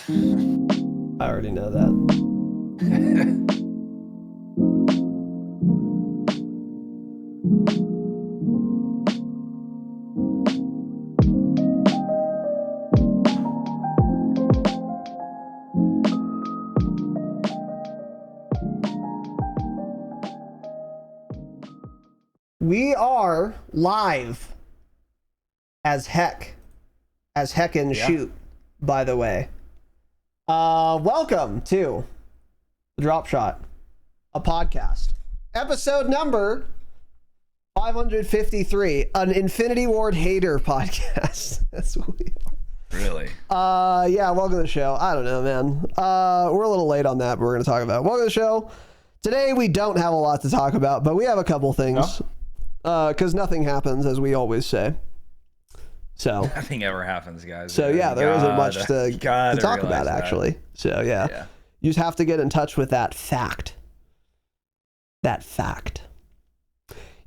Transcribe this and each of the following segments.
I already know that. We are live as heck and shoot, by the way. Welcome to the Dropshot, a podcast. Episode number 553, an Infinity Ward hater podcast. That's what we are. Really? Yeah, welcome to the show. I don't know, man. We're a little late on that, but we're going to talk about it. Welcome to the show. Today, we don't have a lot to talk about, but we have a couple things. Because nothing happens, as we always say. So nothing ever happens, guys. So yeah, there isn't much to talk about, actually. So yeah, you just have to get in touch with that fact.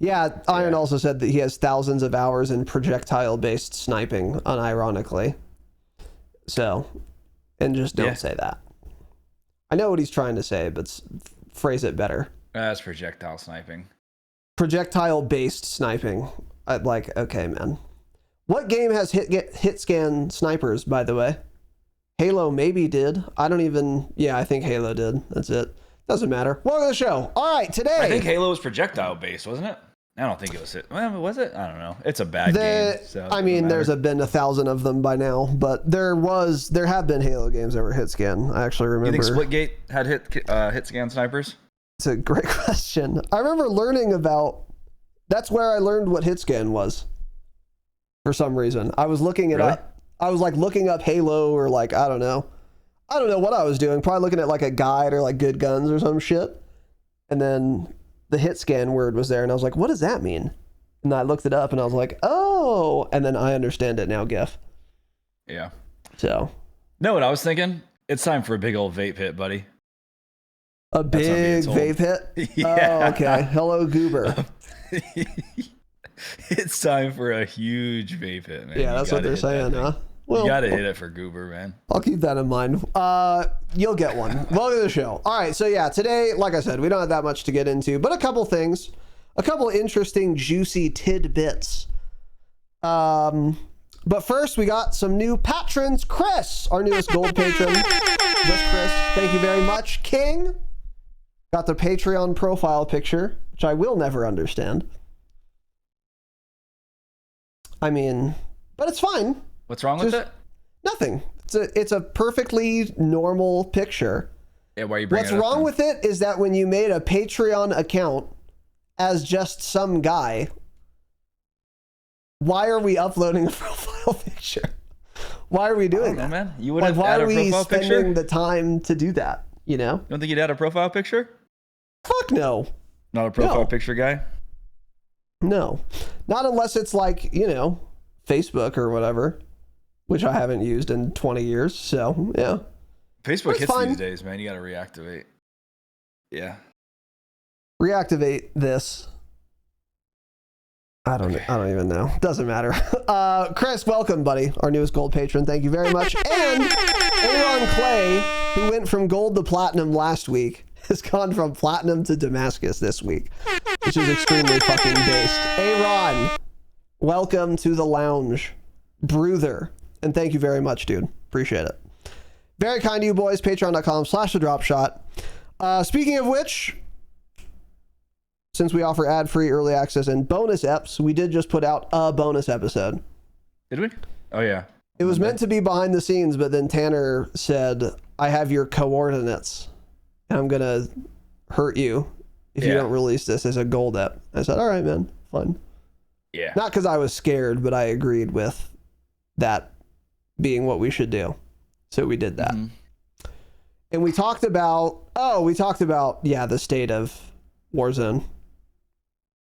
Yeah, Iron also said that he has thousands of hours in projectile-based sniping, unironically. So, and just don't say that. I know what he's trying to say, but phrase it better. That's projectile sniping. Projectile-based sniping. Okay, man. What game has hit scan snipers, by the way? Halo maybe did. I think Halo did. That's it. Doesn't matter. Welcome to the show. All right, today. I think Halo was projectile-based, wasn't it? I don't think it was. Well, was it? I don't know. It's a bad game. So I mean, there's been 1,000 of them by now, but there have been Halo games that were hit scan. I actually remember. You think Splitgate had hit scan snipers? It's a great question. I remember learning about. That's where I learned what hit scan was. For some reason, I was looking it up. I was looking up Halo or I don't know what I was doing. Probably looking at a guide or good guns or some shit. And then the hit scan word was there, and I was like, "What does that mean?" And I looked it up, and I was like, "Oh!" And then I understand it now, Gif. Yeah. So. Know what I was thinking? It's time for a big old vape hit, buddy. A big vape hit? Yeah. Oh, okay. Hello, Goober. It's time for a huge vape hit, man. Yeah, that's what they're saying, huh? Well, you gotta hit it for Goober, man. I'll keep that in mind. You'll get one. Welcome to the show. All right, so yeah, today, like I said, we don't have that much to get into, but a couple things, a couple interesting, juicy tidbits. But first, we got some new patrons. Chris, our newest gold patron. Just Chris, thank you very much. King got the Patreon profile picture, which I will never understand. I mean, but it's fine. What's wrong with it? Nothing. It's a perfectly normal picture. Yeah, why are you bringing What's it up wrong then? with it is that when you made a Patreon account as just some guy, why are we uploading a profile picture? Why are we doing that, man? You would have why add are a we profile spending picture? the time to do that? You know? You don't think you'd add a profile picture? Fuck no. Not a profile picture guy? No. Not unless it's Facebook or whatever, which I haven't used in 20 years. So, yeah. Facebook hits these days, man. You got to reactivate. Yeah. Reactivate this. I don't even know. Doesn't matter. Chris, welcome, buddy. Our newest gold patron. Thank you very much. And Aaron Clay, who went from gold to platinum last week, has gone from platinum to Damascus this week, which is extremely fucking based. Aaron, welcome to the lounge. Bruther. And thank you very much, dude. Appreciate it. Very kind to you boys. Patreon.com/thedropshot. Speaking of which, since we offer ad-free early access and bonus eps, we did just put out a bonus episode. Did we? Oh, yeah. It was meant to be behind the scenes, but then Tanner said, I have your coordinates, and I'm going to hurt you if you don't release this as a gold ep. I said, all right, man, fine. Yeah. Not because I was scared, but I agreed with that being what we should do. So we did that. Mm-hmm. And we talked about, the state of Warzone,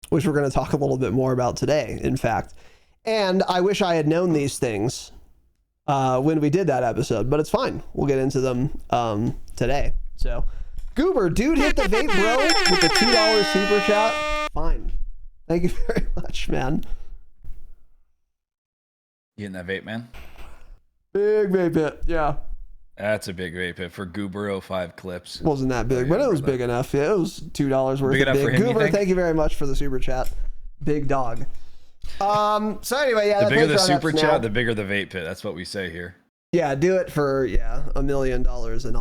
which we're going to talk a little bit more about today, in fact. And I wish I had known these things when we did that episode, but it's fine. We'll get into them today. So, Goober, dude hit the vape, bro, with the $2 super chat. Fine. Thank you very much, man. You getting that vape, man? Big vape hit, yeah. That's a big vape pit for Goober 05 clips. Wasn't that big, but it was big enough. Yeah, it was $2 worth Big of enough big. for him, Goober, thank you very much for the super chat. Big dog. So anyway, yeah. The bigger the super chat, now. the bigger the vape pit. That's what we say here. Yeah, do it for $1 million, and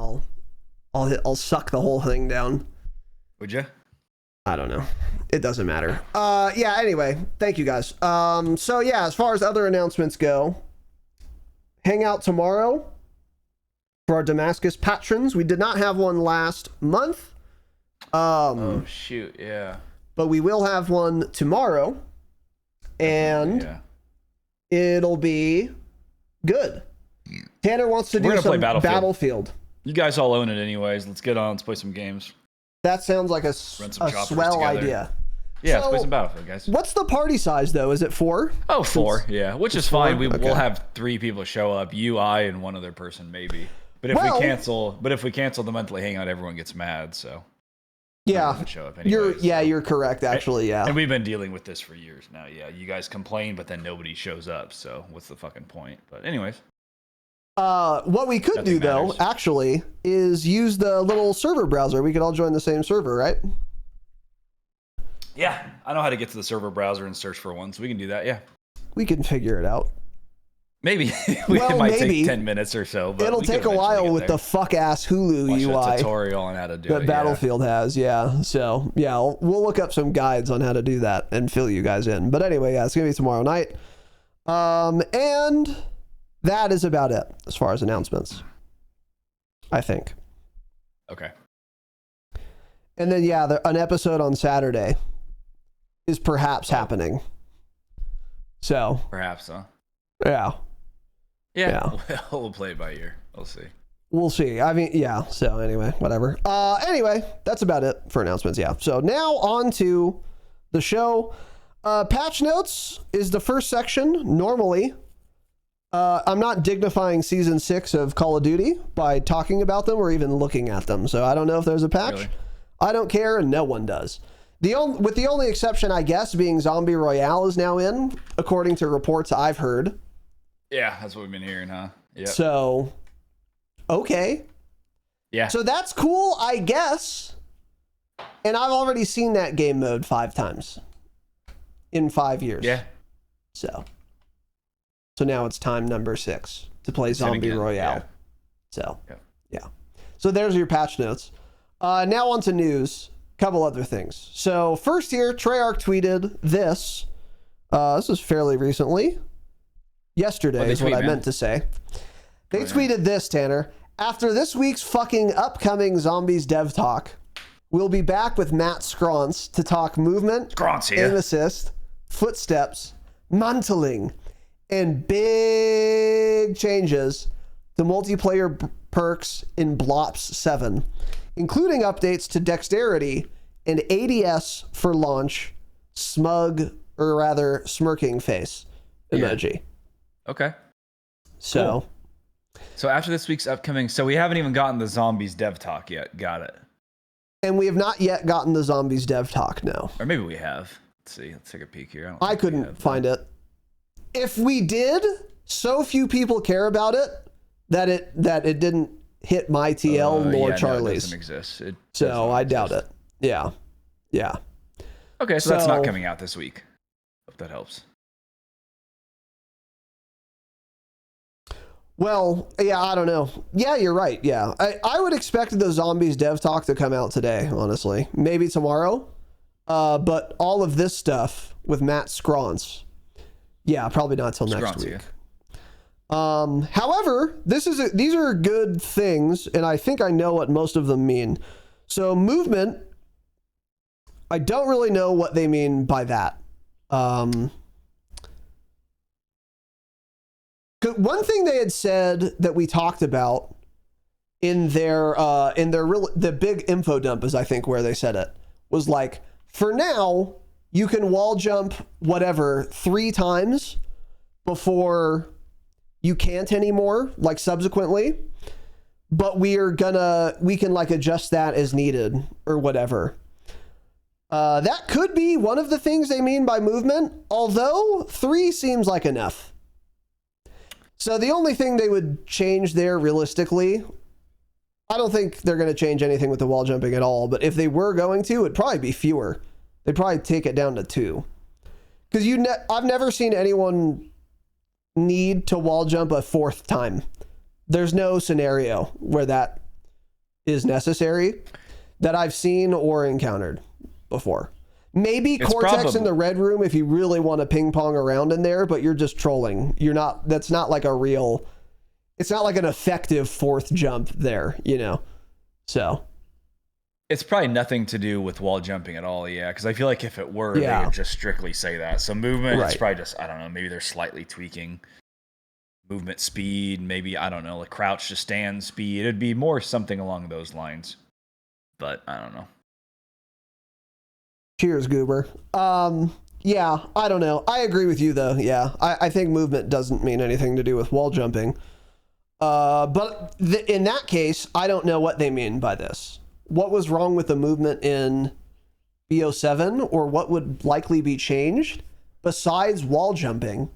I'll suck the whole thing down. Would you? I don't know. It doesn't matter. Yeah. Anyway, thank you guys. So yeah, as far as other announcements go, hang out tomorrow for our Damascus patrons. We did not have one last month. Oh shoot, yeah. But we will have one tomorrow, and it'll be good. Tanner wants to do some Battlefield. You guys all own it anyways. Let's get on. Let's play some games. That sounds like a swell idea. Yeah, let's play some Battlefield, guys. What's the party size, though? Is it 4? Oh, 4, yeah. Which is fine. We'll have 3 people show up. You, I, and one other person, maybe. But if we cancel the monthly hangout, everyone gets mad, so... Yeah, show up anyway, you're correct, actually, yeah. And we've been dealing with this for years now, yeah. You guys complain, but then nobody shows up, so what's the fucking point? But anyways... what we could do, though, actually, is use the little server browser. We could all join the same server, right? Yeah, I know how to get to the server browser and search for one, so we can do that, yeah. We can figure it out. Maybe. It might take 10 minutes or so. But it'll take a while with the fuck-ass Hulu UI. Watch a tutorial on how to do it. That Battlefield has, yeah. So, yeah, we'll look up some guides on how to do that and fill you guys in. But anyway, yeah, it's going to be tomorrow night. And... that is about it as far as announcements, I think. Okay. And then, yeah, an episode on Saturday is perhaps happening. So. Perhaps, huh? Yeah. Yeah. We'll play it by ear. We'll see. We'll see. I mean, yeah. So anyway, whatever. Anyway, that's about it for announcements. Yeah. So now on to the show. Patch notes is the first section. Normally, I'm not dignifying season 6 of Call of Duty by talking about them or even looking at them. So I don't know if there's a patch. Really? I don't care, and no one does. With the only exception, I guess, being Zombie Royale is now in, according to reports I've heard. Yeah, that's what we've been hearing, huh? Yeah. So, okay. Yeah. So that's cool, I guess. And I've already seen that game mode 5 times in 5 years. Yeah. So now it's time number 6 to play Zombie Royale. Yeah. So, yeah. So there's your patch notes. Now on to news. Couple other things. So first here, Treyarch tweeted this. This was fairly recently. Yesterday is what I meant to say. They tweeted this, Tanner. After this week's fucking upcoming Zombies dev talk, we'll be back with Matt Scronce to talk movement, aim assist, footsteps, mantling, and big changes to multiplayer perks in Blops 7, including updates to dexterity and ADS for launch, smug, or rather smirking face emoji. Yeah. Okay. So. Cool. So after this week's upcoming, so we haven't even gotten the Zombies dev talk yet. Got it. And we have not yet gotten the Zombies dev talk, no. Or maybe we have. Let's see. Let's take a peek here. I couldn't find it. If we did, so few people care about it that it didn't hit my TL nor Charlie's. No, it doesn't exist. So I doubt it. Yeah. Yeah. Okay, so that's not coming out this week. Hope that helps. Well, yeah, I don't know. Yeah, you're right. Yeah. I would expect the Zombies dev talk to come out today, honestly. Maybe tomorrow. But all of this stuff with Matt Scronce, yeah, probably not till next week. Yeah. However, these are good things, and I think I know what most of them mean. So movement, I don't really know what they mean by that. One thing they had said that we talked about in the big info dump is, I think, where they said it was like, for now you can wall jump whatever 3 times before you can't anymore, like subsequently, but we can like adjust that as needed or whatever. That could be one of the things they mean by movement, although 3 seems like enough. So the only thing they would change there realistically, I don't think they're going to change anything with the wall jumping at all, but if they were going to, it'd probably be fewer. They'd probably take it down to 2. Because I've never seen anyone need to wall jump a 4th time. There's no scenario where that is necessary that I've seen or encountered before. Maybe Cortex in the red room if you really want to ping pong around in there, but you're just trolling. That's not like it's not like an effective 4th jump there, you know? So. It's probably nothing to do with wall jumping at all, yeah, because I feel like if it were, they would just strictly say that. So movement, it's probably just, I don't know, maybe they're slightly tweaking movement speed, maybe, I don't know, like crouch to stand speed. It'd be more something along those lines, but I don't know. Cheers, Goober. Yeah, I don't know. I agree with you, though. Yeah, I think movement doesn't mean anything to do with wall jumping. But in that case, I don't know what they mean by this. What was wrong with the movement in BO7, or what would likely be changed besides wall jumping?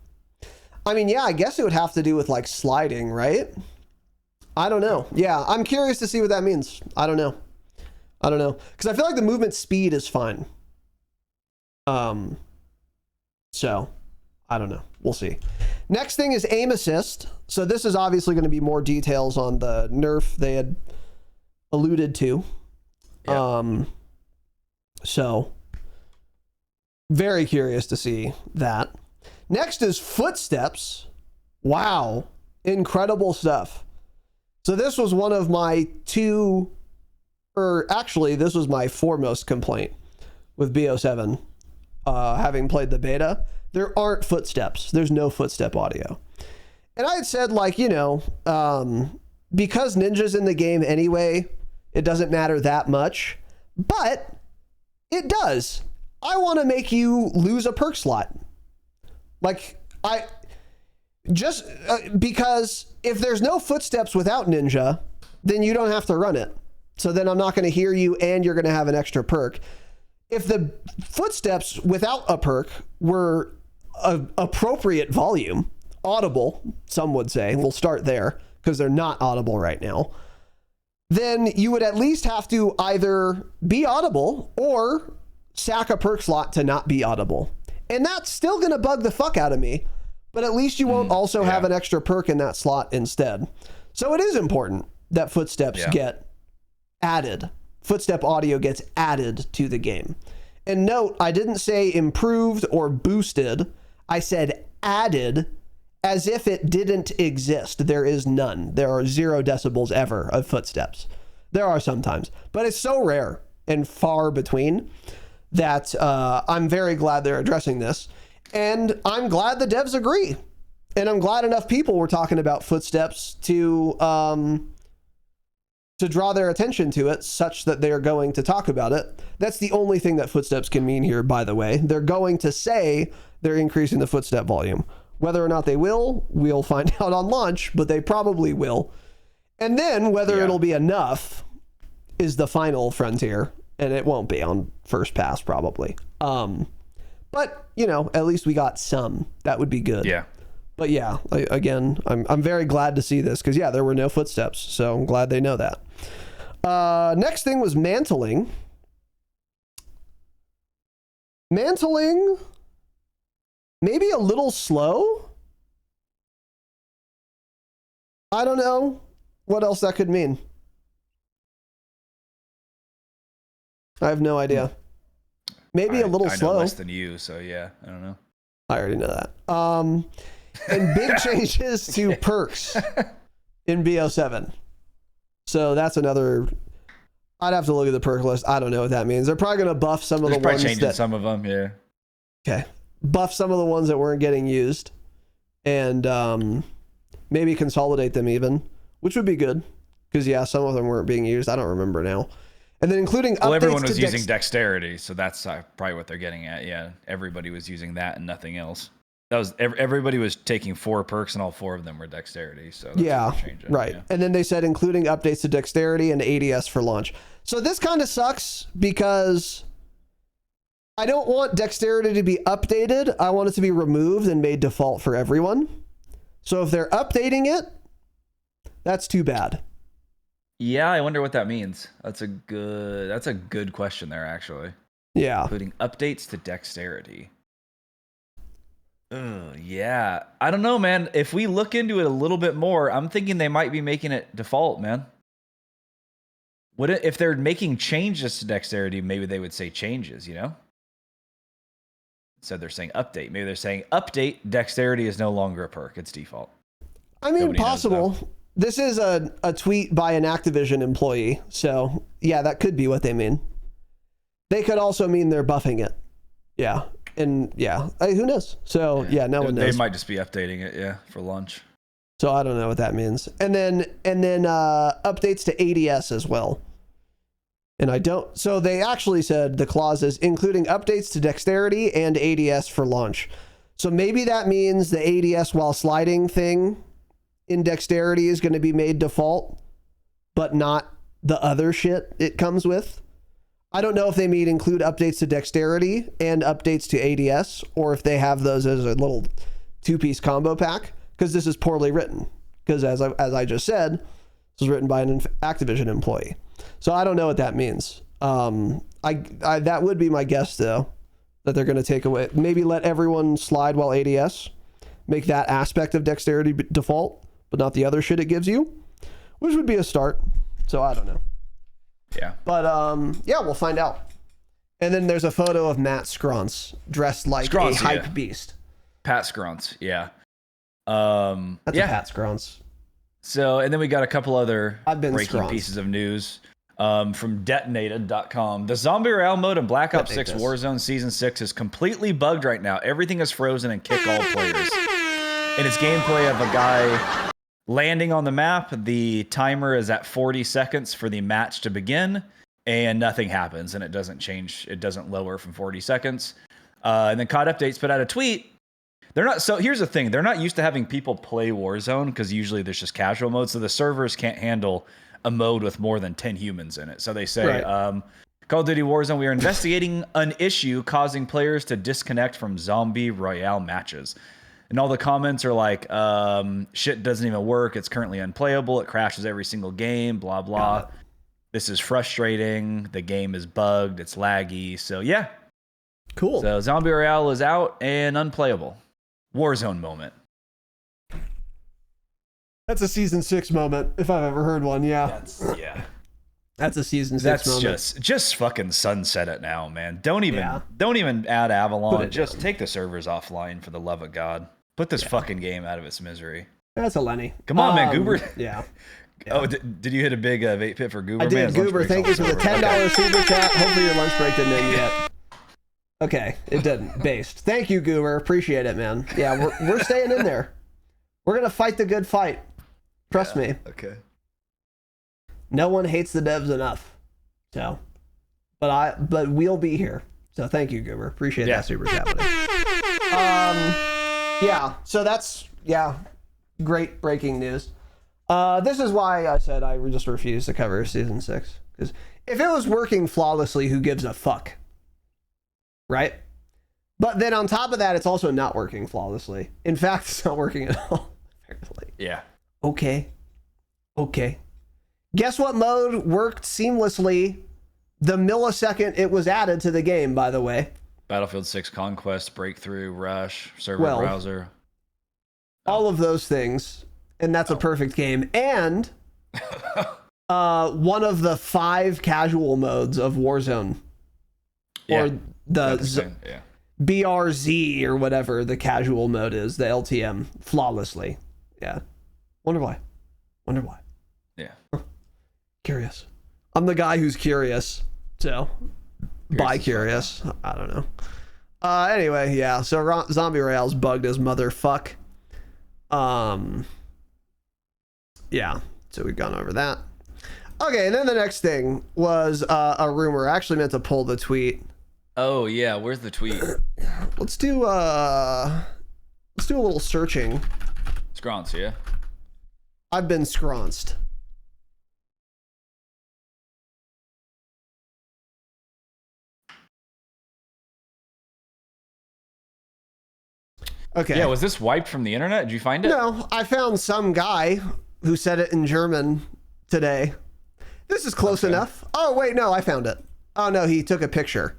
I mean, yeah, I guess it would have to do with like sliding, right? I don't know. Yeah, I'm curious to see what that means. I don't know. Because I feel like the movement speed is fine. So I don't know. We'll see. Next thing is aim assist. So this is obviously going to be more details on the nerf they had alluded to. Yep. So very curious to see that. Next is footsteps. Wow. Incredible stuff. So this was one of my this was my foremost complaint with BO7. Having played the beta, there aren't footsteps. There's no footstep audio. And I had said, like, you know, because Ninja's in the game anyway, it doesn't matter that much, but it does. I want to make you lose a perk slot. Like, because if there's no footsteps without Ninja, then you don't have to run it. So then I'm not going to hear you and you're going to have an extra perk. If the footsteps without a perk were an appropriate volume, audible, some would say, we'll start there because they're not audible right now, then you would at least have to either be audible or sack a perk slot to not be audible. And that's still going to bug the fuck out of me, but at least you won't also have an extra perk in that slot instead. So it is important that footsteps get added. Footstep audio gets added to the game. And note, I didn't say improved or boosted. I said added, as if it didn't exist. There is none. There are 0 decibels ever of footsteps. There are sometimes, but it's so rare and far between that I'm very glad they're addressing this. And I'm glad the devs agree. And I'm glad enough people were talking about footsteps to draw their attention to it such that they are going to talk about it. That's the only thing that footsteps can mean here, by the way. They're going to say they're increasing the footstep volume. Whether or not they will, we'll find out on launch, but they probably will. And then whether it'll be enough is the final frontier, and it won't be on first pass probably. But, you know, at least we got some. That would be good. Yeah. But yeah, again, I'm very glad to see this because, yeah, there were no footsteps. So I'm glad they know that. Next thing was mantling. Mantling, maybe a little slow. I don't know what else that could mean. I have no idea. Maybe a little slow. I know less than you, so yeah, I don't know. I already know that. And big changes to perks in BO7. So that's another. I'd have to look at the perk list. I don't know what that means. They're probably going to buff some of the ones changing some of them, yeah. Okay. Buff some of the ones that weren't getting used, and maybe consolidate them even, which would be good. Because yeah, some of them weren't being used. I don't remember now. And then including updates everyone was using dexterity, so that's probably what they're getting at. Yeah, everybody was using that and nothing else. That was everybody was taking 4 perks, and all 4 of them were dexterity. So that's right. Yeah. And then they said including updates to dexterity and ADS for launch. So this kind of sucks because I don't want dexterity to be updated. I want it to be removed and made default for everyone. So if they're updating it, that's too bad. Yeah, I wonder what that means. That's a good question there, actually. Yeah. Including updates to dexterity. Yeah. I don't know, man. If we look into it a little bit more, I'm thinking they might be making it default, man. If they're making changes to dexterity, maybe they would say changes, you know? So they're saying update. Maybe they're saying update, dexterity is no longer a perk. It's default. I mean, nobody possible. This is a tweet by an Activision employee. So, yeah, that could be what they mean. They could also mean they're buffing it. Yeah. And, yeah, who knows? So, yeah, no one knows. They might just be updating it, yeah, for lunch. So I don't know what that means. And then updates to ADS as well. And I don't. So they actually said the clauses including updates to dexterity and ADS for launch. So maybe that means the ADS while sliding thing in dexterity is going to be made default, but not the other shit it comes with. I don't know if they mean include updates to dexterity and updates to ADS, or if they have those as a little two-piece combo pack. Because this is poorly written. Because as I just said, this was written by an Activision employee. So I don't know what that means. That would be my guess, though, that they're going to take away. Maybe let everyone slide while ADS. Make that aspect of dexterity default, but not the other shit it gives you. Which would be a start. So I don't know. Yeah. But yeah, we'll find out. And then there's a photo of Matt Scronce dressed like a hype beast. Pat Scronce, yeah. That's a Pat Scronce. So, and then we got a couple other breaking Scronce. pieces of news from detonated.com. The Zombie Royale mode in Black Ops 6 Warzone Season 6 is completely bugged right now. Everything is frozen and kick all players. In its gameplay of a guy landing on the map, the timer is at 40 seconds for the match to begin, and nothing happens, and it doesn't change. It doesn't lower from 40 seconds. And then COD Updates put out a tweet. They're not. So here's the thing. They're not used to having people play Warzone because usually there's just casual mode. So the servers can't handle a mode with more than 10 humans in it. So they say, Call of Duty Warzone, we are investigating an issue causing players to disconnect from Zombie Royale matches. And all the comments are like, shit doesn't even work. It's currently unplayable. It crashes every single game, blah, blah. This is frustrating. The game is bugged. It's laggy. So yeah. Cool. So Zombie Royale is out and unplayable. Warzone moment. That's a Season 6 moment, if I've ever heard one, yeah. That's a Season 6 moment. That's just fucking sunset it now, man. Don't even add Avalon. Just take the servers offline for the love of God. Put this fucking game out of its misery. That's a Lenny. Come on, man, Goober. Yeah. Oh, did you hit a big vape pit for Goober? I did, man, Goober. Thank you for the $10 super chat. Hopefully your lunch break didn't end yet. Okay, it didn't. Based. Thank you, Goober. Appreciate it, man. Yeah, we're staying in there. We're gonna fight the good fight. Trust me. Okay. No one hates the devs enough. So, but we'll be here. So thank you, Goober. Appreciate that super chat. Yeah. So that's great breaking news. This is why I said I just refuse to cover Season 6, because if it was working flawlessly, who gives a fuck? Right? But then on top of that, it's also not working flawlessly. In fact, it's not working at all. Apparently. Yeah. Okay. Guess what mode worked seamlessly the millisecond it was added to the game, by the way? Battlefield 6 Conquest, Breakthrough, Rush, Server Browser. All of those things. And that's a perfect game. And one of the 5 casual modes of Warzone. Or the BRZ or whatever the casual mode is, the LTM, flawlessly. Yeah. Wonder why. Yeah. Curious. I'm the guy who's curious. So, curious. I don't know. Anyway, yeah. So Zombie Royale's bugged as motherfuck. Yeah. So we've gone over that. Okay, and then the next thing was a rumor. I actually meant to pull the tweet. Oh yeah, where's the tweet? Let's do a little searching. Scronce, yeah. I've been scronced. Okay. Yeah, was this wiped from the internet? Did you find it? No, I found some guy who said it in German today. This is close enough. Oh, wait, no, I found it. Oh, no, he took a picture.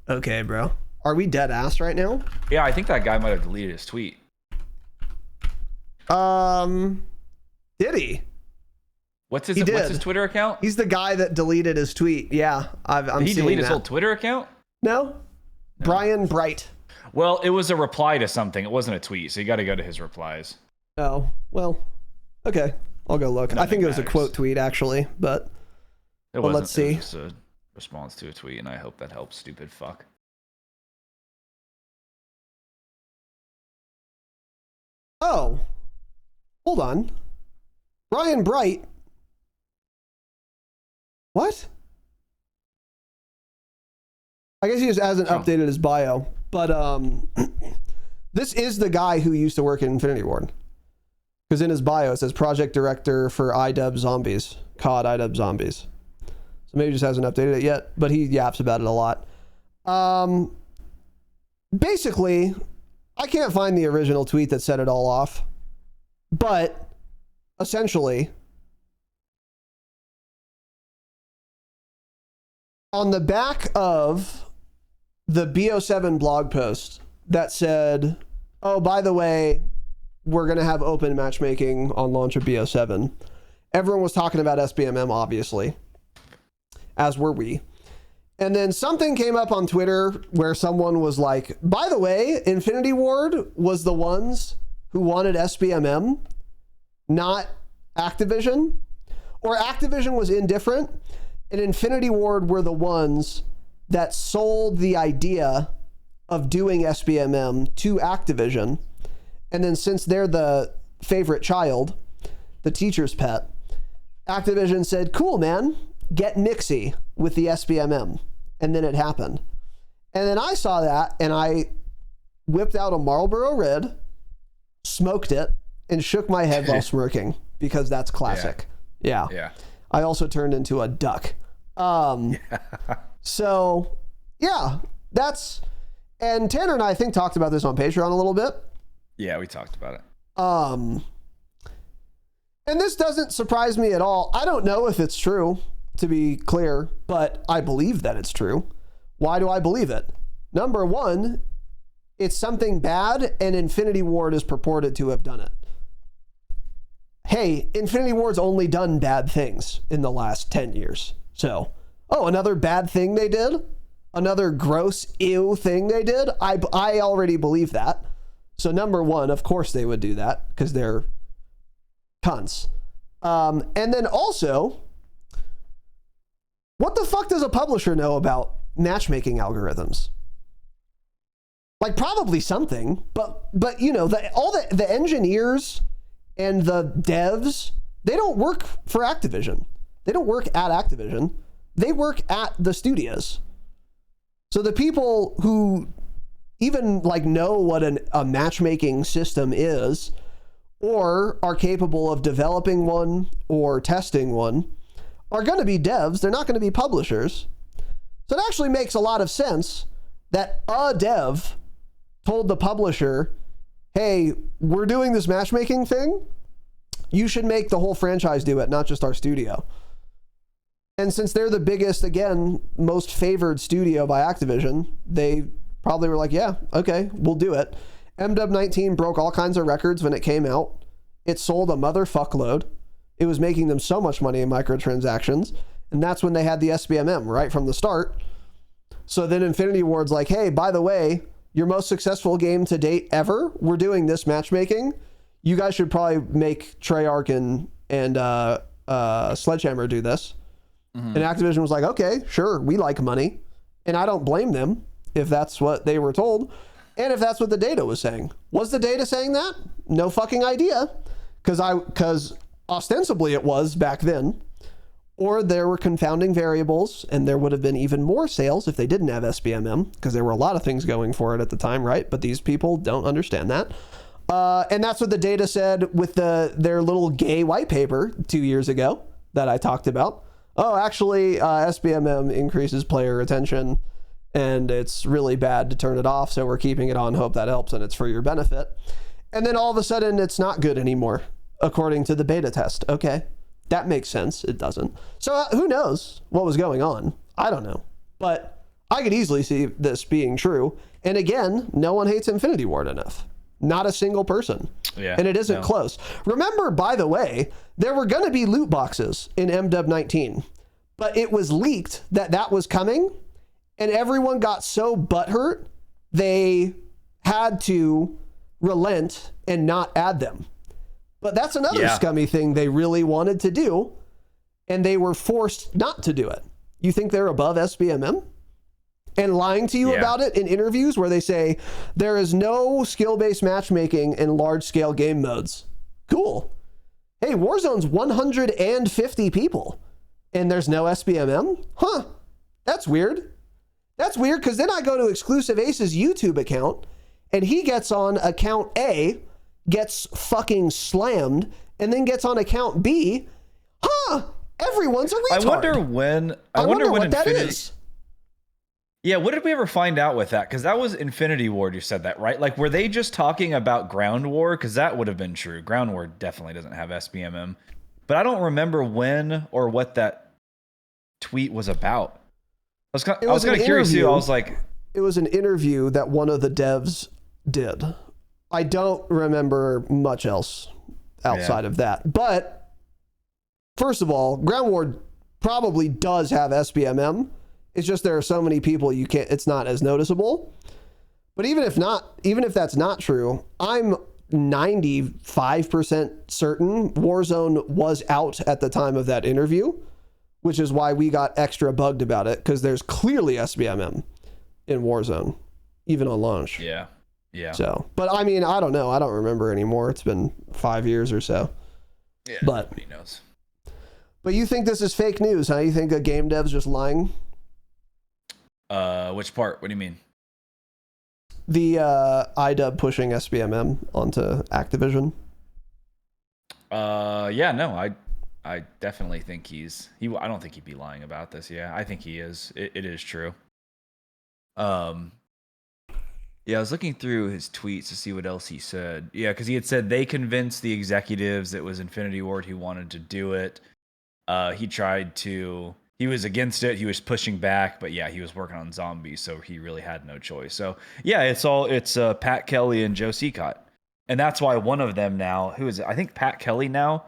Okay, bro. Are we dead ass right now? Yeah, I think that guy might have deleted his tweet. Did he? What's his Twitter account? He's the guy that deleted his tweet. Yeah, I'm seeing that. Did he delete his whole Twitter account? No. Brian Bright. Well, it was a reply to something. It wasn't a tweet, so you got to go to his replies. Oh, well, okay. I'll go look. I think it was a quote tweet, actually, but let's see. It was just a response to a tweet, and I hope that helps, stupid fuck. Oh, hold on. Brian Bright. What? I guess he just hasn't updated his bio, but this is the guy who used to work in Infinity Ward. Because in his bio it says project director for IDub Zombies, COD IDub Zombies. So maybe he just hasn't updated it yet, but he yaps about it a lot. Basically, I can't find the original tweet that set it all off, but essentially, on the back of the BO7 blog post that said, oh, by the way, we're going to have open matchmaking on launch of BO7. Everyone was talking about SBMM, obviously, as were we. And then something came up on Twitter where someone was like, by the way, Infinity Ward was the ones who wanted SBMM, not Activision. Or Activision was indifferent, and Infinity Ward were the ones that sold the idea of doing SBMM to Activision. And then since they're the favorite child, the teacher's pet, Activision said, cool, man, get Mixie with the SBMM. And then it happened. And then I saw that and I whipped out a Marlboro Red, smoked it, and shook my head while smirking because that's classic. Yeah. I also turned into a duck. So yeah, and Tanner and I think talked about this on Patreon a little bit. Yeah, we talked about it. And this doesn't surprise me at all. I don't know if it's true, to be clear, but I believe that it's true. Why do I believe it? Number one, it's something bad and Infinity Ward is purported to have done it. Hey, Infinity Ward's only done bad things in the last 10 years. So, another bad thing they did? Another gross, ew thing they did? I already believe that. So number one, of course they would do that because they're cunts. And then also, what the fuck does a publisher know about matchmaking algorithms? Like probably something, but you know, the engineers and the devs, they don't work for Activision. They don't work at Activision. They work at the studios. So the people who even like know what a matchmaking system is or are capable of developing one or testing one are going to be devs. They're not going to be publishers. So it actually makes a lot of sense that a dev told the publisher, hey, we're doing this matchmaking thing. You should make the whole franchise do it, not just our studio. And since they're the biggest, again, most favored studio by Activision, they probably were like, yeah, okay, we'll do it. MW19 broke all kinds of records when it came out. It sold a motherfuckload. It was making them so much money in microtransactions. And that's when they had the SBMM right from the start. So then Infinity Ward's like, hey, by the way, your most successful game to date ever, we're doing this matchmaking. You guys should probably make Treyarch and Sledgehammer do this. Mm-hmm. And Activision was like, okay, sure, we like money. And I don't blame them if that's what they were told. And if that's what the data was saying. Was the data saying that? No fucking idea. Because ostensibly it was back then. Or there were confounding variables, and there would have been even more sales if they didn't have SBMM, because there were a lot of things going for it at the time, right? But these people don't understand that. And that's what the data said with their little gay white paper 2 years ago that I talked about. Oh, actually, SBMM increases player retention and it's really bad to turn it off, so we're keeping it on, hope that helps, and it's for your benefit. And then all of a sudden it's not good anymore, according to the beta test. Okay, that makes sense. It doesn't. So who knows what was going on? I don't know. But I could easily see this being true. And again, no one hates Infinity Ward enough. Not a single person. Yeah, and it isn't close. Remember, by the way, there were going to be loot boxes in MW 19, but it was leaked that that was coming, and everyone got so butthurt they had to relent and not add them. But that's another scummy thing they really wanted to do, and they were forced not to do it. You think they're above SBMM? And lying to you about it in interviews where they say there is no skill-based matchmaking in large-scale game modes. Cool. Hey, Warzone's 150 people, and there's no SBMM? Huh. That's weird. That's weird, because then I go to Exclusive Ace's YouTube account, and he gets on account A, gets fucking slammed, and then gets on account B. Huh, everyone's a retard. I wonder when what that is. Yeah, what did we ever find out with that? Because that was Infinity Ward who said that, right? Like, were they just talking about Ground War? Because that would have been true. Ground War definitely doesn't have SBMM. But I don't remember when or what that tweet was about. I was kind of curious too. I was like... It was an interview that one of the devs did. I don't remember much else outside of that. But first of all, Ground War probably does have SBMM. It's just there are so many people you can't, it's not as noticeable. But even if that's not true, I'm 95% certain Warzone was out at the time of that interview, which is why we got extra bugged about it, because there's clearly SBMM in Warzone, even on launch. Yeah. So, but I mean, I don't know. I don't remember anymore. It's been 5 years or so. Yeah, but nobody knows. But you think this is fake news, huh? You think a game dev's just lying? Which part? What do you mean? The iDub pushing SBMM onto Activision. I definitely think I don't think he'd be lying about this. Yeah, I think he is. It is true. Yeah, I was looking through his tweets to see what else he said. Yeah, because he had said they convinced the executives it was Infinity Ward who wanted to do it. He was against it. He was pushing back, but yeah, he was working on zombies, so he really had no choice. So yeah, it's Pat Kelly and Joe Seacott. And that's why one of them now, who is it? I think Pat Kelly now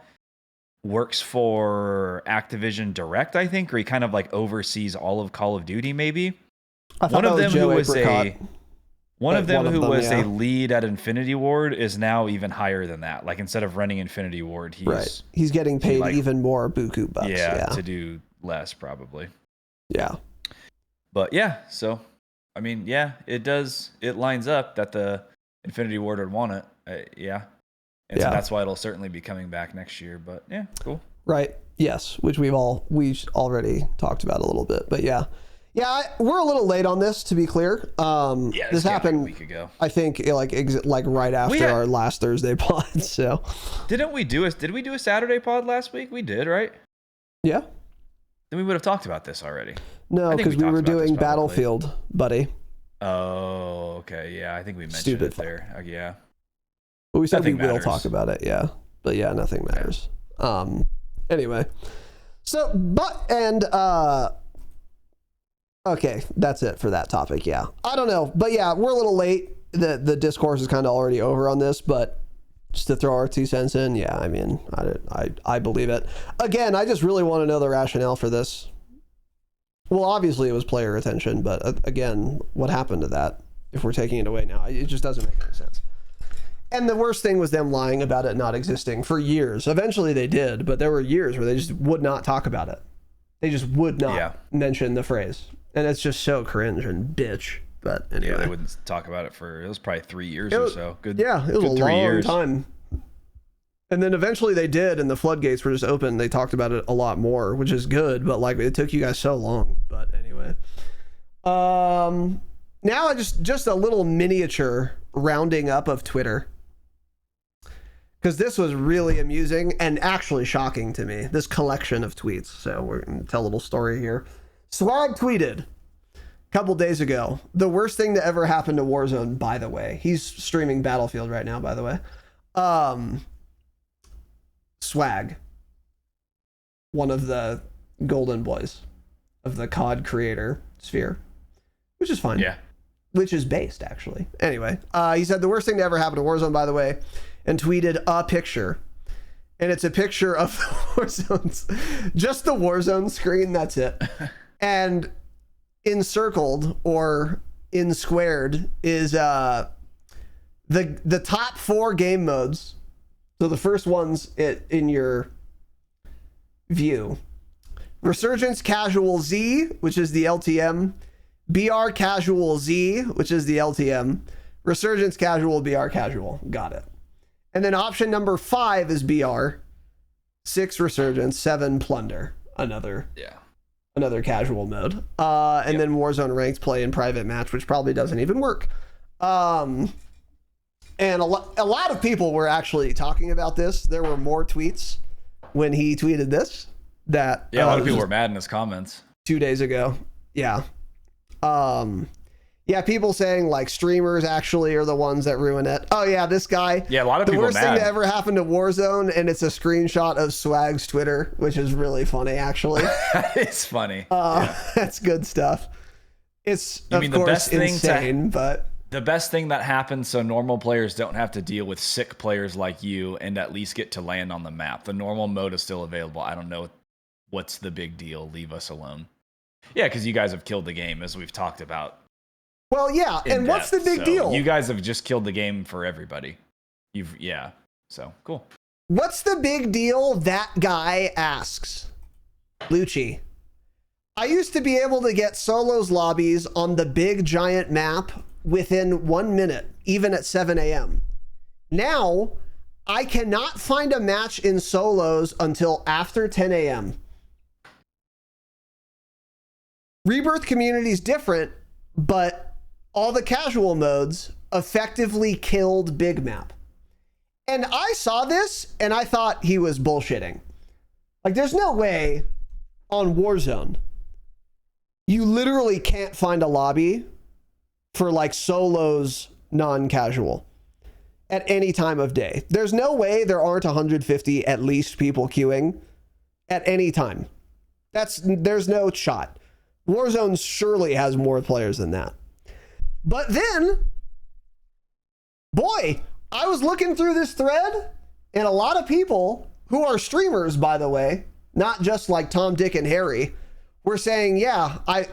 works for Activision Direct, I think, or he kind of like oversees all of Call of Duty, maybe. One of them who was a lead at Infinity Ward is now even higher than that. Like, instead of running Infinity Ward, he's getting paid even more buku bucks. Yeah, to do less probably. Yeah. But yeah, so I mean, yeah, it lines up that the Infinity Ward would want it. So that's why it'll certainly be coming back next year. But yeah, cool. Right. Yes, which we've already talked about a little bit. But yeah, we're a little late on this, to be clear. This happened a week ago. I think like right after our last Thursday pod. So did we do a Saturday pod last week? We did, right? Yeah. Then we would have talked about this already. No, because we were doing Battlefield, buddy. Oh, okay. Yeah, I think we mentioned it there. Yeah. But we said we will talk about it, yeah. But yeah, nothing matters. Anyway. So, okay, that's it for that topic, yeah. I don't know, but yeah, we're a little late. The discourse is kind of already over on this, but just to throw our 2 cents in, yeah, I mean, I believe it. Again, I just really want to know the rationale for this. Well, obviously it was player retention, but again, what happened to that if we're taking it away now? It just doesn't make any sense. And the worst thing was them lying about it not existing for years. Eventually they did, but there were years where they just would not talk about it. They just would not mention the phrase. And it's just so cringe and bitch. But anyway. Yeah, they wouldn't talk about it was probably 3 years or so. It was a long time. And then eventually they did, and the floodgates were just open. They talked about it a lot more, which is good, but like it took you guys so long. But anyway. Now I just a little miniature rounding up of Twitter. Because this was really amusing and actually shocking to me, this collection of tweets. So we're going to tell a little story here. Swag tweeted, couple days ago. The worst thing that ever happened to Warzone, by the way. He's streaming Battlefield right now, by the way. Swag. One of the golden boys of the COD creator sphere. Which is fine. Yeah. Which is based, actually. Anyway, he said the worst thing to ever happen to Warzone, by the way, and tweeted a picture. And it's a picture of Warzone's, just the Warzone screen, that's it. And encircled or in squared is the top 4 game modes. So the first one's in your view. Resurgence Casual Z, which is the LTM. BR Casual Z, which is the LTM. Resurgence Casual, BR Casual. Got it. And then option number 5 is BR. 6 Resurgence, 7 Plunder. Another casual mode. And then Warzone ranked play in private match, which probably doesn't even work. And a lot of people were actually talking about this. There were more tweets when he tweeted this. A lot of people were mad in his comments 2 days ago. Yeah. People saying like streamers actually are the ones that ruin it. Oh yeah, this guy. Yeah, a lot of people The worst thing that ever happened to Warzone, and it's a screenshot of Swag's Twitter, which is really funny actually. It's funny. That's good stuff. It's of course the best insane, but the best thing that happens so normal players don't have to deal with sick players like you and at least get to land on the map. The normal mode is still available. I don't know what's the big deal. Leave us alone. Yeah, because you guys have killed the game, as we've talked about. Well, yeah, and what's the big deal? You guys have just killed the game for everybody. So cool. What's the big deal? That guy asks. Lucci. I used to be able to get solos lobbies on the big giant map within 1 minute, even at 7 a.m. Now, I cannot find a match in solos until after 10 a.m. Rebirth community is different, but all the casual modes effectively killed big map. And I saw this and I thought he was bullshitting. Like, there's no way on Warzone you literally can't find a lobby for like solos non-casual at any time of day. There's no way there aren't 150 at least people queuing at any time. There's no shot. Warzone surely has more players than that. But then, boy, I was looking through this thread, and a lot of people who are streamers, by the way, not just like Tom, Dick, and Harry, were saying,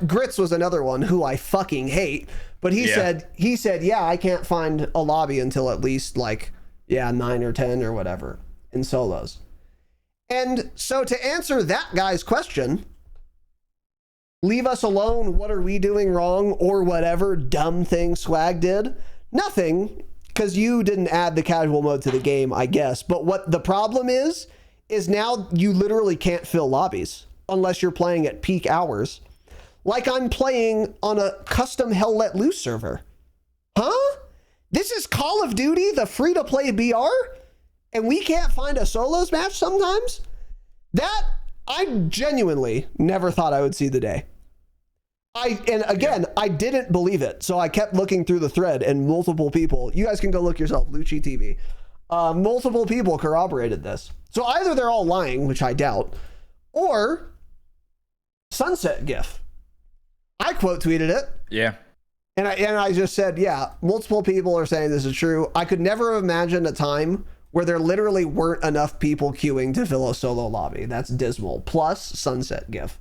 Grits was another one who I fucking hate, but he said, yeah, I can't find a lobby until at least 9 or 10 or whatever in solos. And so to answer that guy's question, leave us alone, what are we doing wrong, or whatever dumb thing Swag did? Nothing, because you didn't add the casual mode to the game, I guess. But what the problem is now you literally can't fill lobbies unless you're playing at peak hours. Like I'm playing on a custom Hell Let Loose server. Huh? This is Call of Duty, the free-to-play BR? And we can't find a solos match sometimes? That, I genuinely never thought I would see the day. I didn't believe it. So I kept looking through the thread and multiple people, you guys can go look yourself, Lucci TV. Multiple people corroborated this. So either they're all lying, which I doubt, or Sunset GIF. I quote tweeted it. Yeah. And I just said, yeah, multiple people are saying this is true. I could never have imagined a time where there literally weren't enough people queuing to fill a solo lobby. That's dismal. Plus Sunset GIF.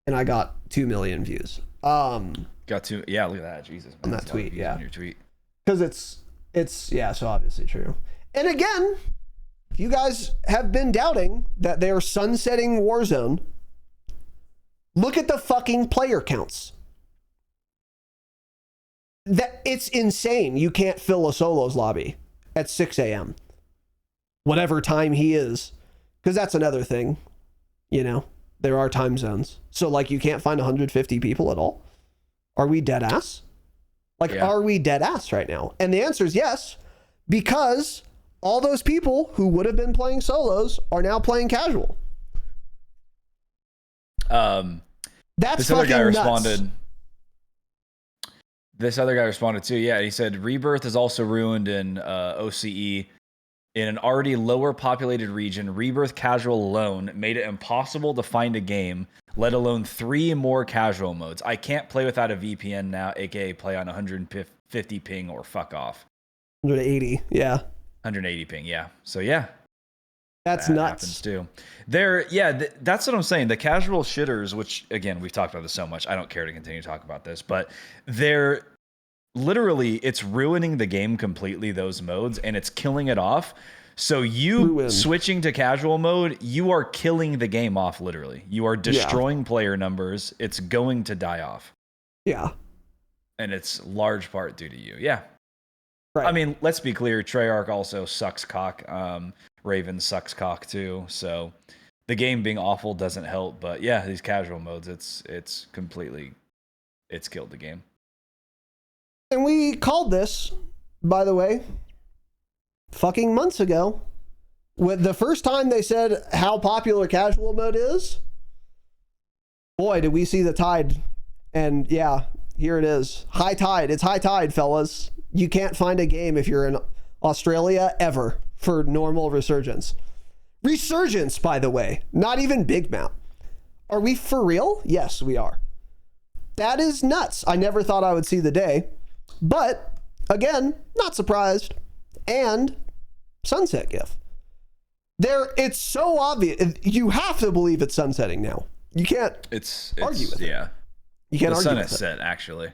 And I got 2 million views. Got 2. Yeah, look at that. Jesus. Man, on that tweet. Yeah. On your tweet. Because it's so obviously true. And again, if you guys have been doubting that they're sunsetting Warzone, look at the fucking player counts. That it's insane. You can't fill a solos lobby at 6 a.m. Whatever time he is. Because that's another thing. There are time zones. So you can't find 150 people at all? Are we dead ass? Are we dead ass right now? And the answer is yes, because all those people who would have been playing solos are now playing casual. That's this other guy responded. This other guy responded too. Yeah, he said Rebirth is also ruined in OCE. In an already lower populated region, Rebirth casual alone made it impossible to find a game, let alone 3 more casual modes. I can't play without a VPN now, aka play on 150 ping or fuck off. 180, yeah. 180 ping, yeah. So yeah. That's that nuts. Happens too. That's what I'm saying. The casual shitters, which again, we've talked about this so much, I don't care to continue to talk about this, but they're literally, it's ruining the game completely, those modes, and it's killing it off. So switching to casual mode, you are killing the game off, literally. You are destroying player numbers. It's going to die off. Yeah. And it's large part due to you. Yeah. Right. I mean, let's be clear, Treyarch also sucks cock. Raven sucks cock too. So the game being awful doesn't help. But yeah, these casual modes, it's killed the game. And we called this, by the way, fucking months ago. With the first time they said how popular casual mode is, boy, did we see the tide. And yeah, here it is. High tide. It's high tide, fellas. You can't find a game if you're in Australia ever for normal resurgence. Resurgence, by the way, not even big map. Are we for real? Yes, we are. That is nuts. I never thought I would see the day. But, again, not surprised. And sunset GIF. It's so obvious. You have to believe it's sunsetting now. You can't argue with it. Yeah. You can't argue with it. The sun is set, actually.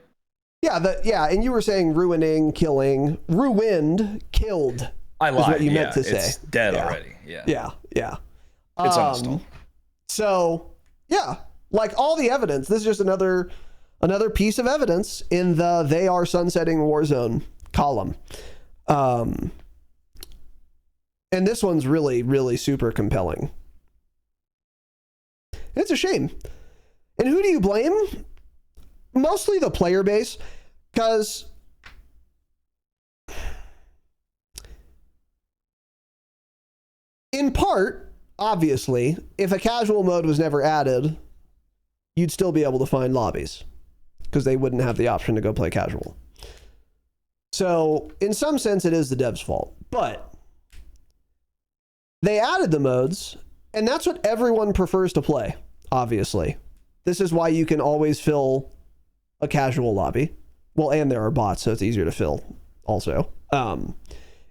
Yeah, and you were saying ruining, killing. Ruined, killed. I lied. Is what you meant to say. It's dead already. Yeah. Yeah. It's uninstalled. So, yeah, like all the evidence, this is just another piece of evidence in the they are sunsetting Warzone column. And this one's really, really super compelling. It's a shame. And who do you blame? Mostly the player base, because in part, obviously, if a casual mode was never added, you'd still be able to find lobbies because they wouldn't have the option to go play casual. So in some sense, it is the devs' fault, but they added the modes, and that's what everyone prefers to play, obviously. This is why you can always fill a casual lobby. Well, and there are bots, so it's easier to fill also. And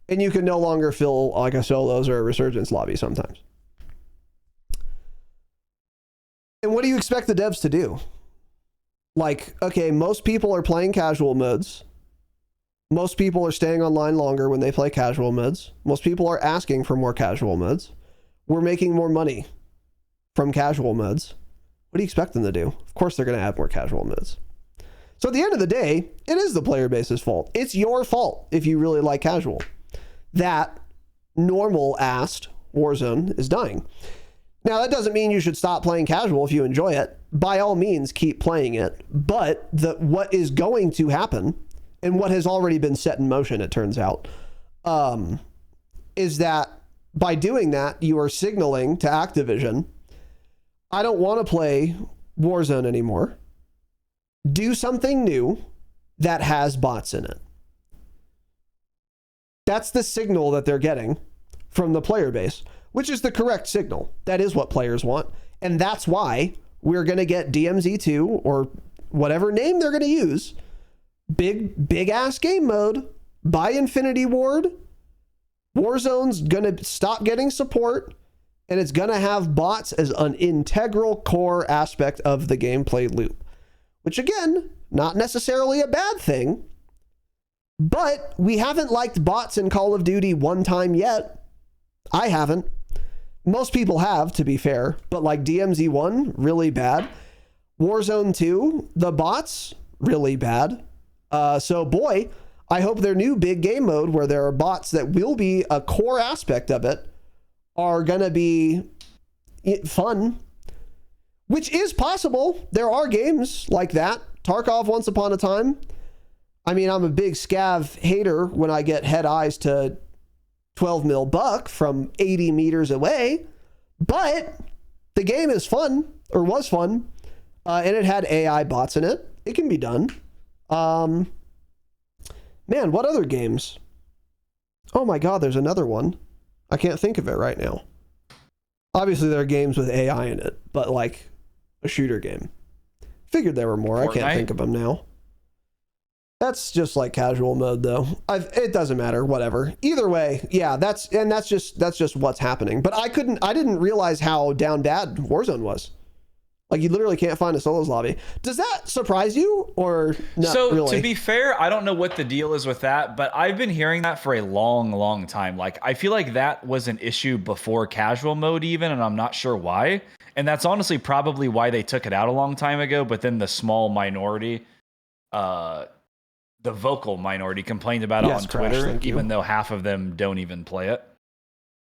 you can no longer fill like a solos or a resurgence lobby sometimes. And what do you expect the devs to do? Like, okay, most people are playing casual modes. Most people are staying online longer when they play casual modes. Most people are asking for more casual modes. We're making more money from casual modes. What do you expect them to do? Of course they're going to add more casual modes. So at the end of the day, it is the player base's fault. It's your fault if you really like casual. That normal-assed Warzone is dying. Now, that doesn't mean you should stop playing casual if you enjoy it. By all means, keep playing it. But what is going to happen, and what has already been set in motion, it turns out, is that by doing that, you are signaling to Activision, I don't want to play Warzone anymore. Do something new that has bots in it. That's the signal that they're getting from the player base, which is the correct signal. That is what players want. And that's why we're going to get DMZ2 or whatever name they're going to use. Big ass game mode by Infinity Ward. Warzone's going to stop getting support, and it's going to have bots as an integral core aspect of the gameplay loop. Which again, not necessarily a bad thing, but we haven't liked bots in Call of Duty one time yet. I haven't. Most people have, to be fair, but like DMZ1, really bad. Warzone 2, the bots, really bad. So boy, I hope their new big game mode where there are bots that will be a core aspect of it are going to be fun. Which is possible. There are games like that. Tarkov Once Upon a Time. I mean, I'm a big scav hater when I get head eyes to 12 mil buck from 80 meters away. But the game is fun, or was fun. And it had AI bots in it. It can be done. Man, what other games? Oh my God, there's another one. I can't think of it right now. Obviously, there are games with AI in it, but like a shooter game. Figured there were more. Fortnite? I can't think of them now. That's just like casual mode, though. It doesn't matter. Whatever. Either way, yeah. That's just what's happening. But I didn't realize how down bad Warzone was. Like, you literally can't find a solos lobby. Does that surprise you or not? So really? To be fair, I don't know what the deal is with that, but I've been hearing that for a long, long time. Like, I feel like that was an issue before casual mode even, and I'm not sure why. And that's honestly probably why they took it out a long time ago. But then the small minority, the vocal minority, complained about it on Twitter, even though half of them don't even play it.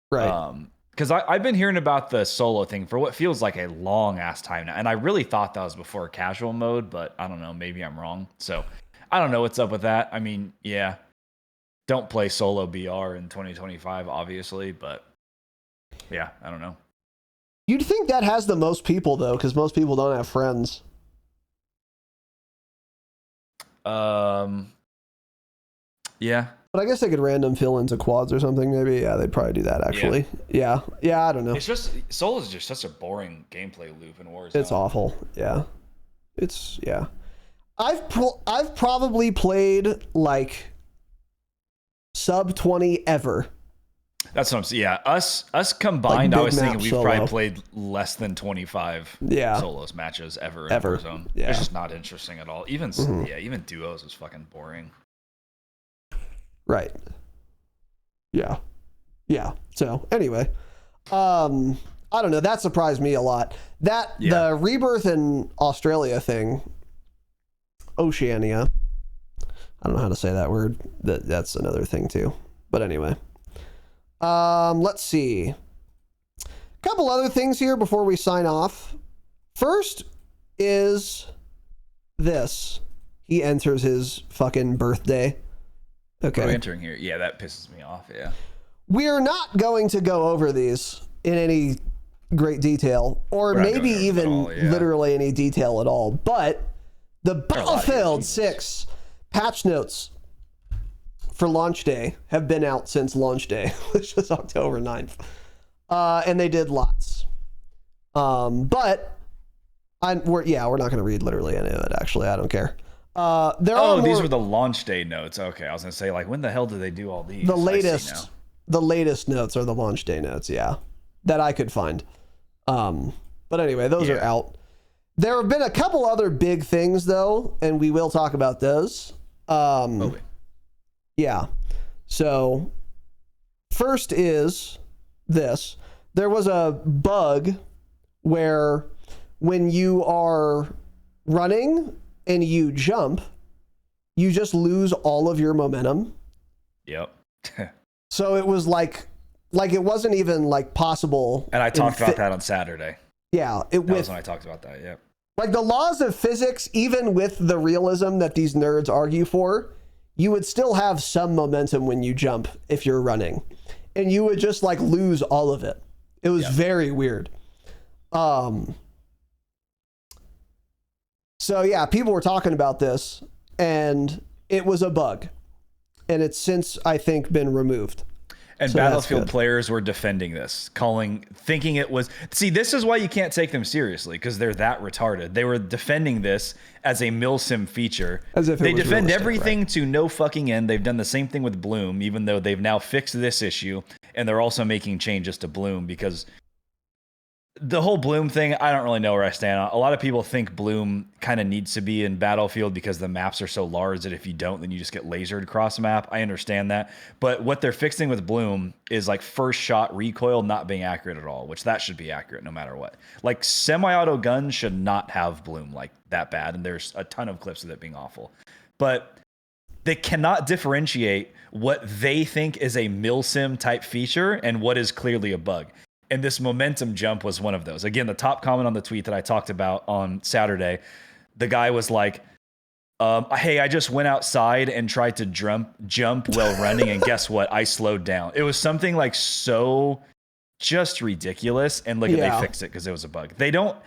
Right. Because I've been hearing about the solo thing for what feels like a long ass time now. And I really thought that was before casual mode, but I don't know. Maybe I'm wrong. So I don't know what's up with that. I mean, yeah, don't play solo BR in 2025, obviously. But yeah, I don't know. You'd think that has the most people, though, because most people don't have friends. Yeah. But I guess they could random fill into quads or something, maybe. Yeah, they'd probably do that, actually. Yeah, I don't know. It's just, solo is just such a boring gameplay loop in Warzone. It's awful, yeah. I've probably played, like, sub 20 ever. That's what I'm saying. Yeah, us combined, like I was thinking we've probably played less than 25 solos matches ever in Warzone. Yeah. It's just not interesting at all. Even even duos is fucking boring. Right. Yeah. So anyway, I don't know. That surprised me a lot. The Rebirth in Australia thing, Oceania. I don't know how to say that word. That's another thing too. But anyway, let's see. A couple other things here before we sign off. First is this. He enters his fucking birthday. Okay. What are we entering here? Yeah, that pisses me off. Yeah. We're not going to go over these in any great detail, or maybe even literally any detail at all. But the Battlefield 6 patch notes for launch day have been out since launch day, which was October 9th. And they did lots. But we're not going to read literally any of it, actually. I don't care. These were the launch day notes. Okay, I was gonna say, like, when the hell did they do all these? The latest notes are the launch day notes, that I could find. But anyway, those are out. There have been a couple other big things though, and we will talk about those. Yeah. So first is this. There was a bug where when you are running and you jump, you just lose all of your momentum. Yep. So it was like it wasn't even like possible. And I talked about that on Saturday. Yeah. That was when I talked about that, yeah. Like the laws of physics, even with the realism that these nerds argue for, you would still have some momentum when you jump if you're running. And you would just like lose all of it. It was very weird. So yeah, people were talking about this, and it was a bug, and it's since, I think, been removed. And so Battlefield players were defending this, thinking it was. See, this is why you can't take them seriously, because they're that retarded. They were defending this as a milsim feature. As if they defend everything to no fucking end. They've done the same thing with Bloom, even though they've now fixed this issue, and they're also making changes to Bloom, because the whole Bloom thing, I don't really know where I stand on. A lot of people think Bloom kind of needs to be in Battlefield because the maps are so large that if you don't, then you just get lasered across the map. I understand that. But what they're fixing with Bloom is like first shot recoil not being accurate at all, which that should be accurate no matter what. Like semi-auto guns should not have Bloom like that bad. And there's a ton of clips of it being awful. But they cannot differentiate what they think is a milsim type feature and what is clearly a bug. And this momentum jump was one of those. Again, the top comment on the tweet that I talked about on Saturday, the guy was like, hey, I just went outside and tried to jump while running, and guess what? I slowed down. It was something like so just ridiculous, and look, they fixed it because it was a bug. They don't,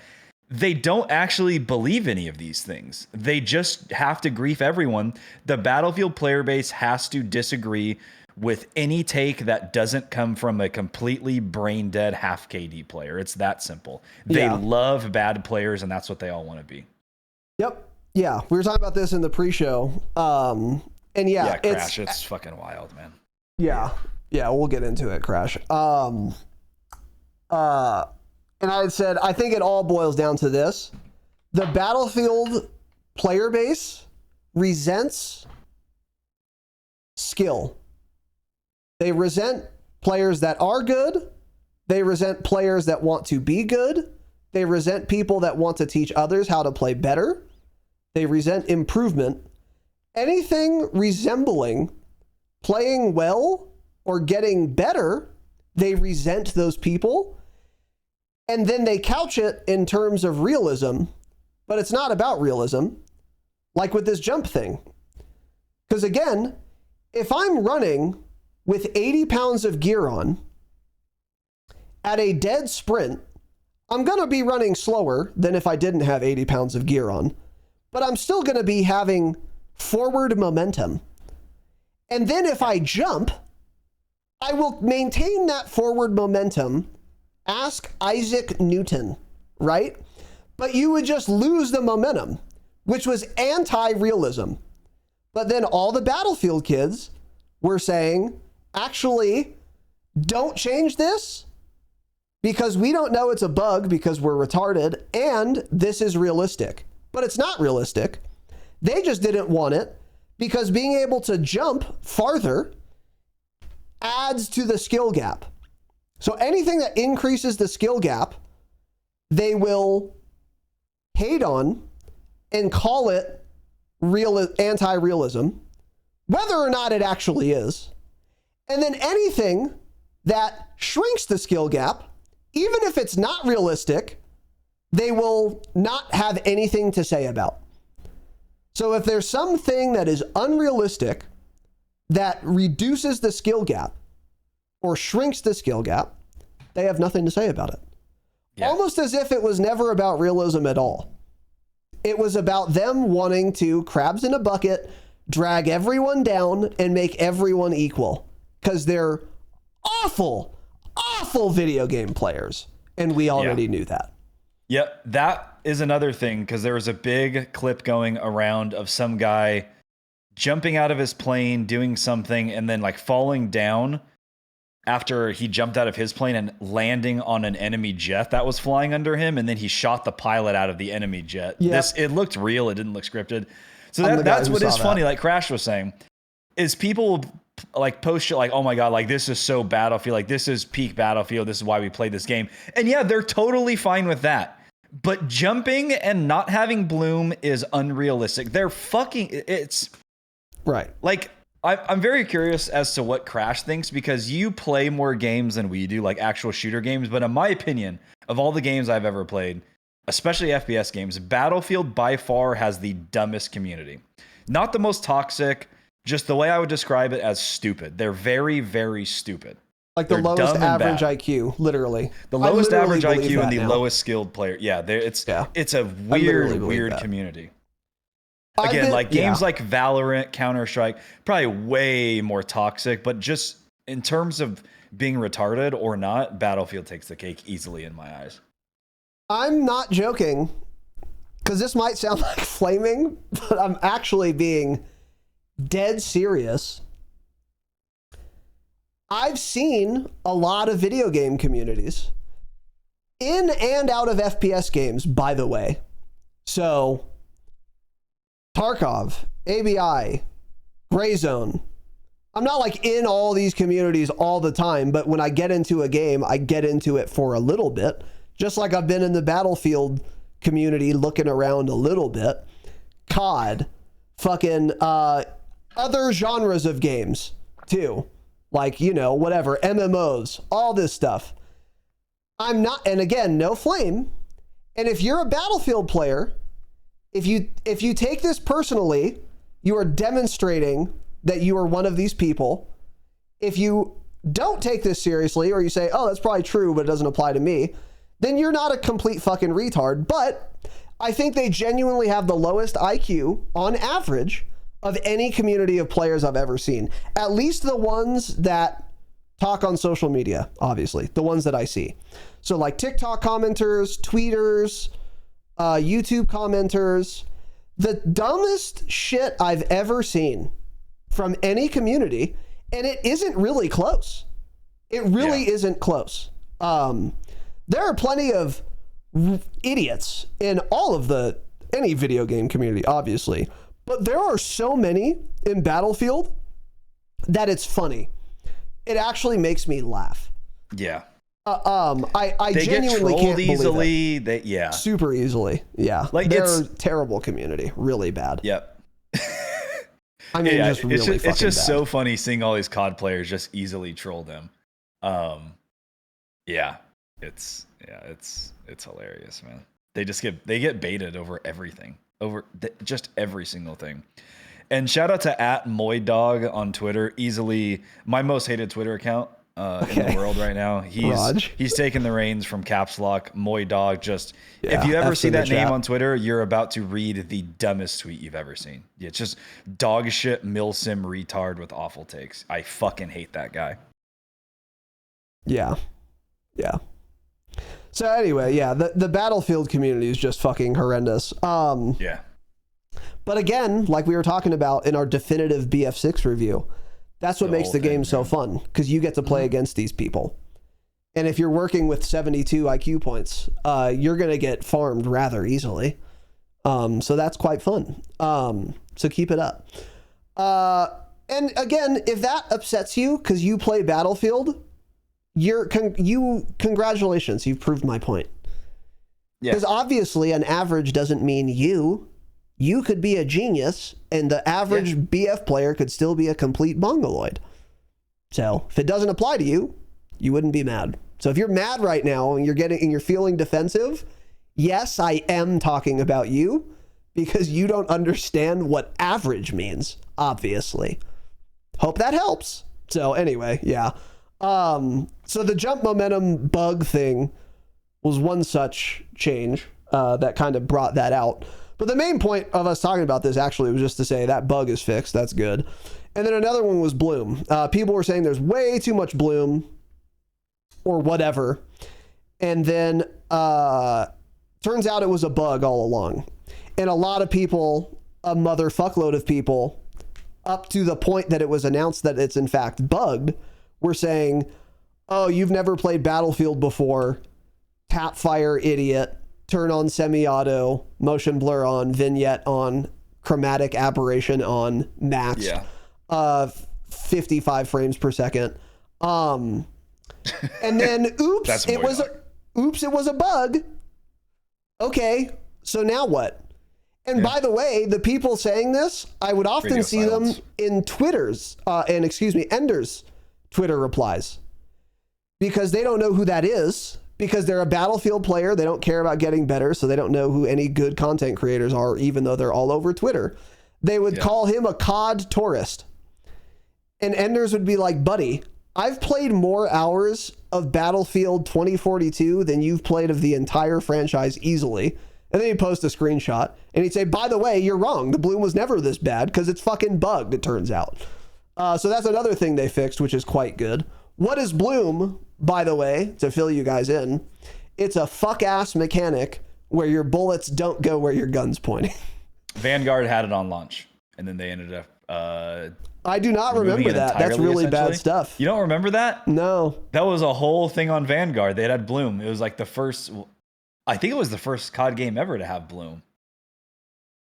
they don't actually believe any of these things. They just have to grief everyone. The Battlefield player base has to disagree with any take that doesn't come from a completely brain dead half KD player. It's that simple. They love bad players, and that's what they all want to be. Yep. Yeah. We were talking about this in the pre-show. And Crash, it's fucking wild, man. Yeah. Yeah. We'll get into it, Crash. And I had said, I think it all boils down to this. The Battlefield player base resents skill. They resent players that are good. They resent players that want to be good. They resent people that want to teach others how to play better. They resent improvement. Anything resembling playing well or getting better, they resent those people. And then they couch it in terms of realism, but it's not about realism, like with this jump thing. Because again, if I'm running with 80 pounds of gear on at a dead sprint, I'm going to be running slower than if I didn't have 80 pounds of gear on, but I'm still going to be having forward momentum. And then if I jump, I will maintain that forward momentum. Ask Isaac Newton, right? But you would just lose the momentum, which was anti-realism. But then all the Battlefield kids were saying, actually, don't change this because we don't know it's a bug because we're retarded and this is realistic. But it's not realistic. They just didn't want it because being able to jump farther adds to the skill gap. So anything that increases the skill gap, they will hate on and call it anti-realism, whether or not it actually is. And then anything that shrinks the skill gap, even if it's not realistic, they will not have anything to say about. So if there's something that is unrealistic that reduces the skill gap, or shrinks the skill gap, they have nothing to say about it. Yeah. Almost as if it was never about realism at all. It was about them wanting to crabs in a bucket, drag everyone down, and make everyone equal. Because they're awful, awful video game players. And we already knew that. Yep, that is another thing, because there was a big clip going around of some guy jumping out of his plane, doing something, and then like falling down after he jumped out of his plane and landing on an enemy jet that was flying under him, and then he shot the pilot out of the enemy jet. Yep. It looked real. It didn't look scripted. So that's what is funny, like Crash was saying, is people like post shit like, oh my God, like this is so Battlefield, like this is peak Battlefield, this is why we play this game. And yeah, they're totally fine with that. But jumping and not having bloom is unrealistic. It's... Right. Like... I'm very curious as to what Crash thinks, because you play more games than we do, like actual shooter games. But in my opinion, of all the games I've ever played, especially FPS games, Battlefield by far has the dumbest community. Not the most toxic, just the way I would describe it as stupid. They're very, very stupid. Like the lowest average IQ, literally. The lowest average IQ and the lowest skilled player. Yeah, it's a weird community. Again, like games like Valorant, Counter-Strike, probably way more toxic, but just in terms of being retarded or not, Battlefield takes the cake easily in my eyes. I'm not joking, because this might sound like flaming, but I'm actually being dead serious. I've seen a lot of video game communities in and out of FPS games, by the way. So... Tarkov, ABI, Razinon. I'm not like in all these communities all the time, but when I get into a game, I get into it for a little bit. Just like I've been in the Battlefield community looking around a little bit. COD, fucking other genres of games too. Like, you know, whatever, MMOs, all this stuff. I'm not, and again, no flame. And if you're a Battlefield player, if you take this personally, you are demonstrating that you are one of these people. If you don't take this seriously, or you say, oh, that's probably true, but it doesn't apply to me, then you're not a complete fucking retard. But I think they genuinely have the lowest IQ on average of any community of players I've ever seen. At least the ones that talk on social media, obviously, the ones that I see. So like TikTok commenters, tweeters, YouTube commenters, the dumbest shit I've ever seen from any community, and it isn't really close. It really isn't close. There are plenty of idiots in any video game community, obviously, but there are so many in Battlefield that it's funny. It actually makes me laugh. Yeah. I they genuinely get can't easily. believe it. Super easily. Yeah. Like they're a terrible community. Really bad. Yep. I mean, just really it's just bad. so funny seeing all these COD players just easily troll them. It's hilarious, man. They get baited over everything, just every single thing. And shout out to @MoyDog on Twitter, easily my most hated Twitter account in the world right now. He's taken the reins from Caps Lock. MoyDog, if you ever see that name on Twitter, you're about to read the dumbest tweet you've ever seen. Yeah, it's just dog shit milsim retard with awful takes. I fucking hate that guy. Yeah. So anyway, the Battlefield community is just fucking horrendous. Yeah. But again, like we were talking about in our definitive BF6 review, that's what makes the game so fun, because you get to play against these people. And if you're working with 72 IQ points, you're going to get farmed rather easily. So that's quite fun. So keep it up. And again, if that upsets you because you play Battlefield, congratulations, you've proved my point. Because obviously an average doesn't mean you could be a genius, and the average BF player could still be a complete mongoloid. So if it doesn't apply to you, you wouldn't be mad. So if you're mad right now and you're feeling defensive, yes, I am talking about you, because you don't understand what average means, obviously. Hope that helps. So anyway, so the jump momentum bug thing was one such change that kind of brought that out. But the main point of us talking about this actually was just to say that bug is fixed. That's good. And then another one was bloom. People were saying there's way too much bloom or whatever. And then turns out it was a bug all along. And a lot of people, a motherfuckload of people, up to the point that it was announced that it's in fact bugged, were saying, oh, you've never played Battlefield before. Tap fire, idiot. Turn on semi-auto, motion blur on, vignette on, chromatic aberration on, max. 55 frames per second. And then oops, it was a bug. Okay, so now what? And by the way, the people saying this, I would often see them in Ender's Twitter replies, because they don't know who that is. Because they're a Battlefield player, they don't care about getting better, so they don't know who any good content creators are, even though they're all over Twitter. They would call him a COD tourist. And Enders would be like, buddy, I've played more hours of Battlefield 2042 than you've played of the entire franchise easily. And then he'd post a screenshot, and he'd say, by the way, you're wrong. The bloom was never this bad, because it's fucking bugged, it turns out. So that's another thing they fixed, which is quite good. What is bloom, by the way, to fill you guys in? It's a fuck-ass mechanic where your bullets don't go where your gun's pointing. Vanguard had it on launch, and then they ended up... I do not remember that. That's really bad stuff. You don't remember that? No. That was a whole thing on Vanguard. They had bloom. It was like the first... I think it was the first COD game ever to have bloom.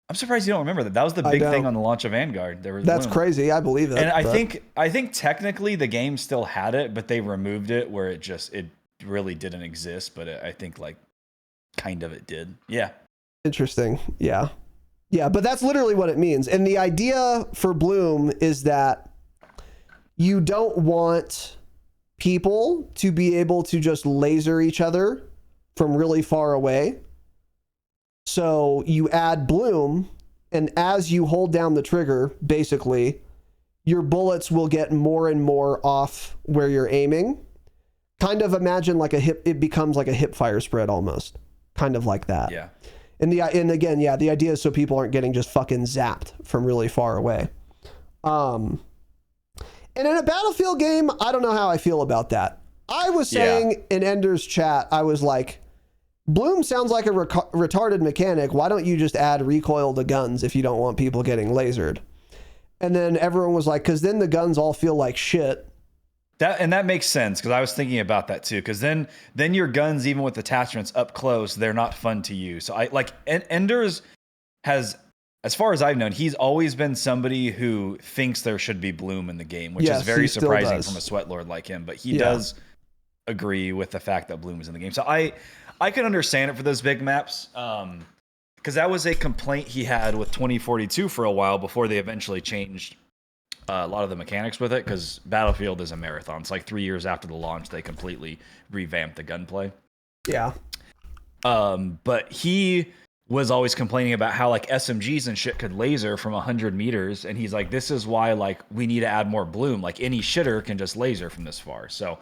I'm surprised you don't remember that. That was the big thing on the launch of Vanguard. That's bloom. Crazy. I believe it. And I think technically the game still had it, but they removed it where it really didn't exist. But I think like kind of it did. Yeah. Interesting. Yeah. Yeah. But that's literally what it means. And the idea for bloom is that you don't want people to be able to just laser each other from really far away. So you add bloom, and as you hold down the trigger, basically, your bullets will get more and more off where you're aiming. kind of imagine like it becomes like a hip fire spread almost, kind of like that. Yeah. And again, the idea is so people aren't getting just fucking zapped from really far away. And in a Battlefield game, I don't know how I feel about that. I was saying in Ender's chat, I was like, Bloom sounds like a retarded mechanic. Why don't you just add recoil to guns if you don't want people getting lasered? And then everyone was like, because then the guns all feel like shit. That makes sense, because I was thinking about that too. Because then your guns, even with attachments up close, they're not fun to use. So Enders has, as far as I've known, he's always been somebody who thinks there should be Bloom in the game, which is very surprising from a sweat lord like him. But he does agree with the fact that Bloom is in the game. So I can understand it for those big maps. Because that was a complaint he had with 2042 for a while before they eventually changed a lot of the mechanics with it, because Battlefield is a marathon. It's like 3 years after the launch, they completely revamped the gunplay. Yeah. But he was always complaining about how like SMGs and shit could laser from 100 meters. And he's like, this is why like we need to add more Bloom. Like any shitter can just laser from this far. So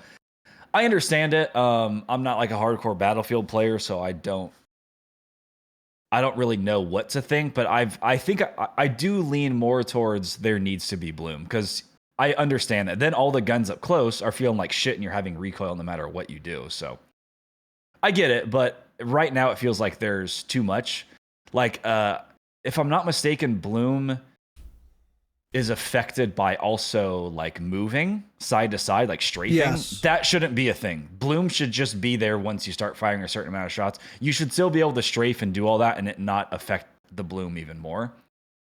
I understand it. I'm not like a hardcore Battlefield player, so I don't really know what to think, but I think I do lean more towards there needs to be Bloom, because I understand that. Then all the guns up close are feeling like shit and you're having recoil no matter what you do. So I get it, but right now it feels like there's too much. Like, if I'm not mistaken, Bloom is affected by also like moving side to side, like strafing. Yes. That shouldn't be a thing. Bloom should just be there once you start firing a certain amount of shots. You should still be able to strafe and do all that and it not affect the Bloom even more,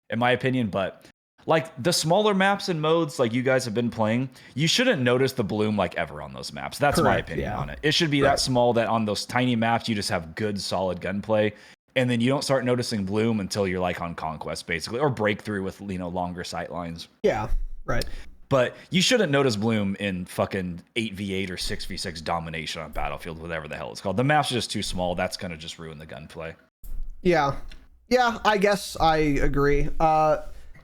in my opinion. But like the smaller maps and modes like you guys have been playing, you shouldn't notice the Bloom like ever on those maps. That's my opinion on it. It should be that small that on those tiny maps you just have good solid gunplay. And then you don't start noticing Bloom until you're like on Conquest, basically, or Breakthrough with, longer sight lines. Yeah, right. But you shouldn't notice Bloom in fucking 8v8 or 6v6 domination on Battlefield, whatever the hell it's called. The maps are just too small. That's going to just ruin the gunplay. Yeah. Yeah, I guess I agree.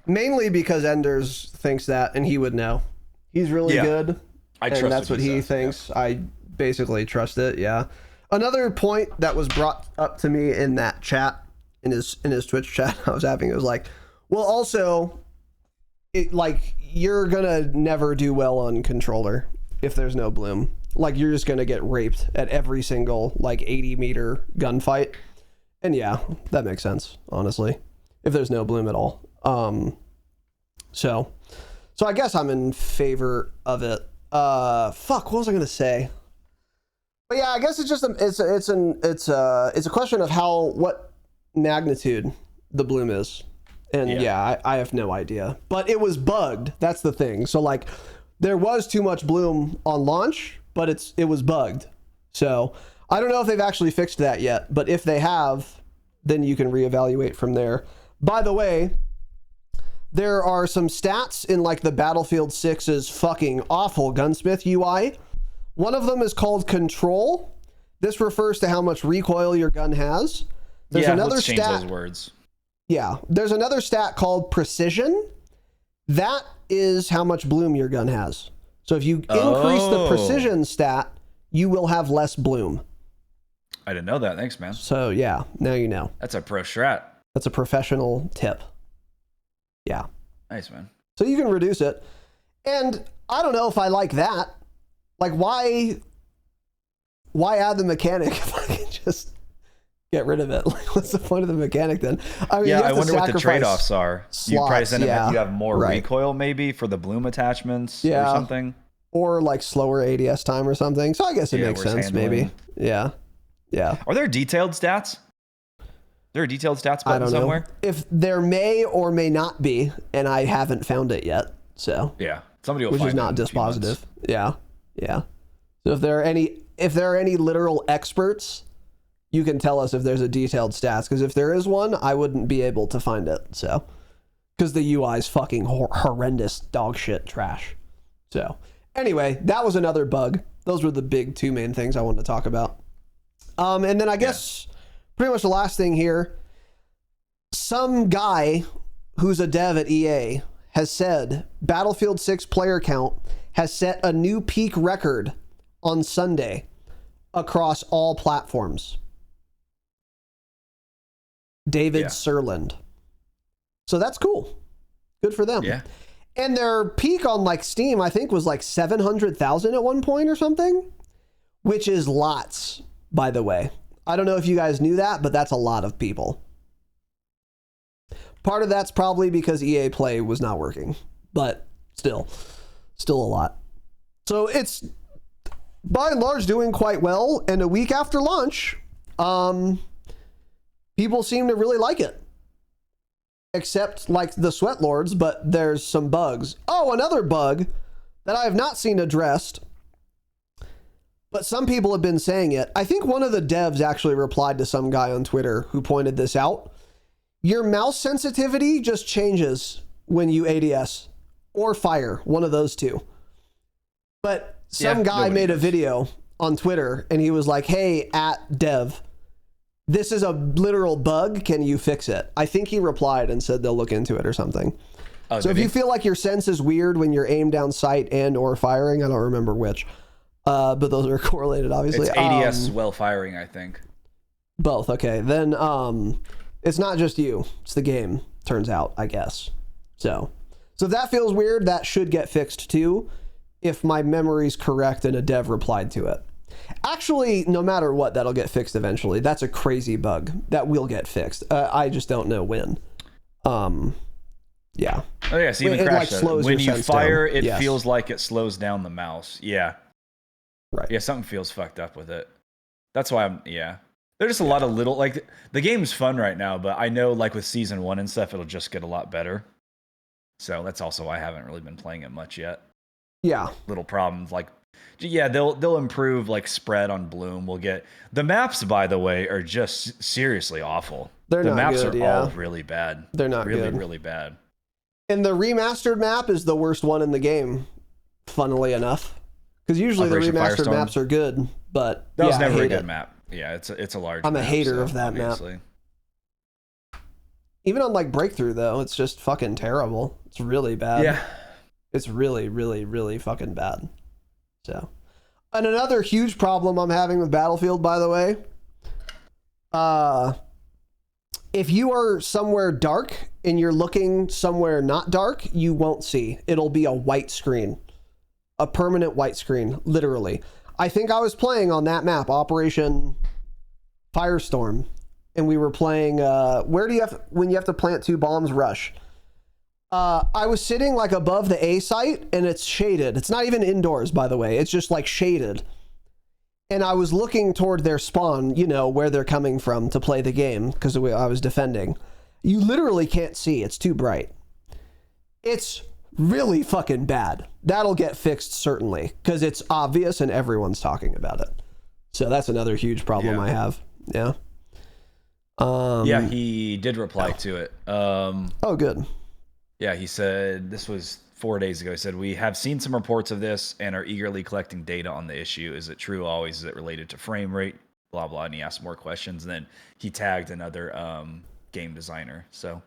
Mainly because Enders thinks that, and he would know. He's really good. I trust and that's what he thinks. Yeah. I basically trust it, yeah. Another point that was brought up to me in that chat, in his Twitch chat I was having, it was like, well, also, you're gonna never do well on controller if there's no Bloom. Like, you're just gonna get raped at every single 80-meter gunfight. And yeah, that makes sense, honestly, if there's no Bloom at all. So I guess I'm in favor of it. What was I gonna say? But yeah, I guess it's just it's a question of what magnitude the Bloom is, and I have no idea. But it was bugged. That's the thing. So there was too much Bloom on launch, but it was bugged. So I don't know if they've actually fixed that yet. But if they have, then you can reevaluate from there. By the way, there are some stats in the Battlefield 6's fucking awful Gunsmith UI. One of them is called control. This refers to how much recoil your gun has. There's another let's stat. change those words. Yeah, there's another stat called precision. That is how much Bloom your gun has. So if you increase the precision stat, you will have less Bloom. I didn't know that. Thanks, man. So yeah, now you know. That's a pro strat. That's a professional tip. Yeah. Nice, man. So you can reduce it. And I don't know if I like that. Why add the mechanic if I can just get rid of it? What's the point of the mechanic then? I mean, I wonder what the trade-offs are. Slots, you probably you have more recoil maybe for the Bloom attachments or something. Or slower ADS time or something. So I guess it makes sense maybe. Yeah. Yeah. Are there detailed stats? There a detailed stats button I don't somewhere? know. If there may or may not be, and I haven't found it yet. So yeah. Somebody will which find is not dispositive. Yeah. Yeah. So if there are any literal experts, you can tell us if there's a detailed stats, because if there is one, I wouldn't be able to find it. So because the UI is fucking horrendous dog shit trash. So anyway, that was another bug. Those were the big two main things I wanted to talk about. And then I guess pretty much the last thing here, some guy who's a dev at EA has said Battlefield 6 player count has set a new peak record on Sunday across all platforms. David Serland. So that's cool. Good for them. Yeah. And their peak on like Steam, I think, was like 700,000 at one point or something, which is lots, by the way. I don't know if you guys knew that, but that's a lot of people. Part of that's probably because EA Play was not working, but still a lot. So it's by and large doing quite well. And a week after launch, people seem to really like it. Except like the Sweat Lords, but there's some bugs. Oh, another bug that I have not seen addressed, but some people have been saying it. I think one of the devs actually replied to some guy on Twitter who pointed this out. Your mouse sensitivity just changes when you ADS or fire, one of those two. But some guy made a video on Twitter and he was like, hey, @dev, this is a literal bug. Can you fix it? I think he replied and said they'll look into it or something. Oh, so if you feel like your sense is weird when you're aim down sight and or firing, I don't remember which, but those are correlated, obviously. It's ADS well firing, I think. Both. Okay. Then it's not just you. It's the game, turns out, I guess. So if that feels weird, that should get fixed too, if my memory's correct and a dev replied to it. Actually, no matter what, that'll get fixed eventually. That's a crazy bug that will get fixed. I just don't know when. Yeah. Oh yeah, so even crash like when you fire, down. It feels like it slows down the mouse. Yeah. Right. Yeah, something feels fucked up with it. That's why there's just a lot of little, like, the game's fun right now, but I know, like, with Season 1 and stuff, it'll just get a lot better. So that's also why I haven't really been playing it much yet. Yeah. Little problems, like, they'll improve, like, spread on Bloom. We'll get... The maps, by the way, are just seriously awful. The maps are all really bad. They're not really, good. Really bad. And the remastered map is the worst one in the game, funnily enough. Because usually Operation the remastered Firestorm. Maps are good, but that was never a good map. Yeah, it's a large I'm map, a hater of that obviously. Map. Even on like Breakthrough though, it's just fucking terrible. It's really bad. Yeah. It's really, really, really fucking bad. So, and another huge problem I'm having with Battlefield, by the way, if you are somewhere dark and you're looking somewhere not dark, you won't see. It'll be a white screen. A permanent white screen, literally. I think I was playing on that map, Operation Firestorm, and we were playing, when you have to plant 2 bombs, Rush. I was sitting like above the A site, and it's shaded. It's not even indoors, by the way. It's just like shaded. And I was looking toward their spawn, where they're coming from to play the game, because I was defending. You literally can't see. It's too bright. It's really fucking bad. That'll get fixed certainly, because it's obvious and everyone's talking about it. So that's another huge problem I have. Yeah. Yeah, he did reply to it. Oh, good. Yeah, he said, this was 4 days ago. He said, we have seen some reports of this and are eagerly collecting data on the issue. Is it true always? Is it related to frame rate? Blah, blah. And he asked more questions. And then he tagged another game designer. So,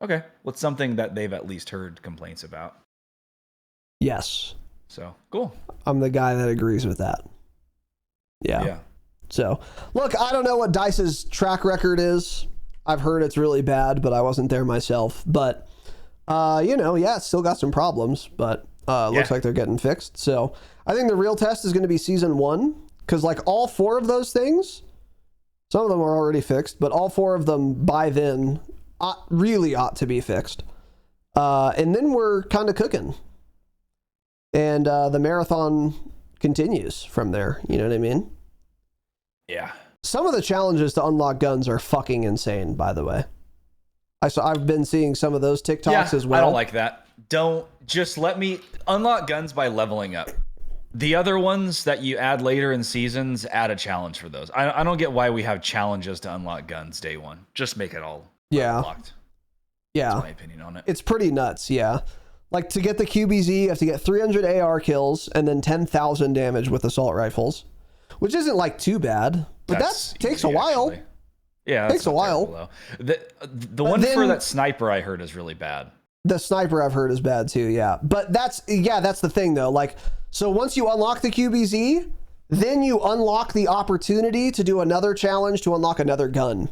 okay. Well, it's something that they've at least heard complaints about. Yes. So, cool. I'm the guy that agrees with that. Yeah. So, look, I don't know what DICE's track record is. I've heard it's really bad, but I wasn't there myself. But, it's still got some problems, but looks like they're getting fixed. So, I think the real test is going to be Season 1, because, like, all 4 of those things, some of them are already fixed, but all 4 of them by then really ought to be fixed. And then we're kind of cooking. And the marathon continues from there. You know what I mean? Yeah. Some of the challenges to unlock guns are fucking insane, by the way. I've been seeing some of those TikToks as well. I don't like that. Don't just let me unlock guns by leveling up. The other ones that you add later in seasons, add a challenge for those. I don't get why we have challenges to unlock guns day one. Just make it all unlocked. Yeah. That's my opinion on it. It's pretty nuts, yeah. Like, to get the QBZ, you have to get 300 AR kills and then 10,000 damage with assault rifles, which isn't, like, too bad. But that takes a while. Actually. Yeah, it takes a while. The one for that sniper I heard is really bad. The sniper I've heard is bad too, yeah. But that's the thing though. Like, so once you unlock the QBZ, then you unlock the opportunity to do another challenge to unlock another gun.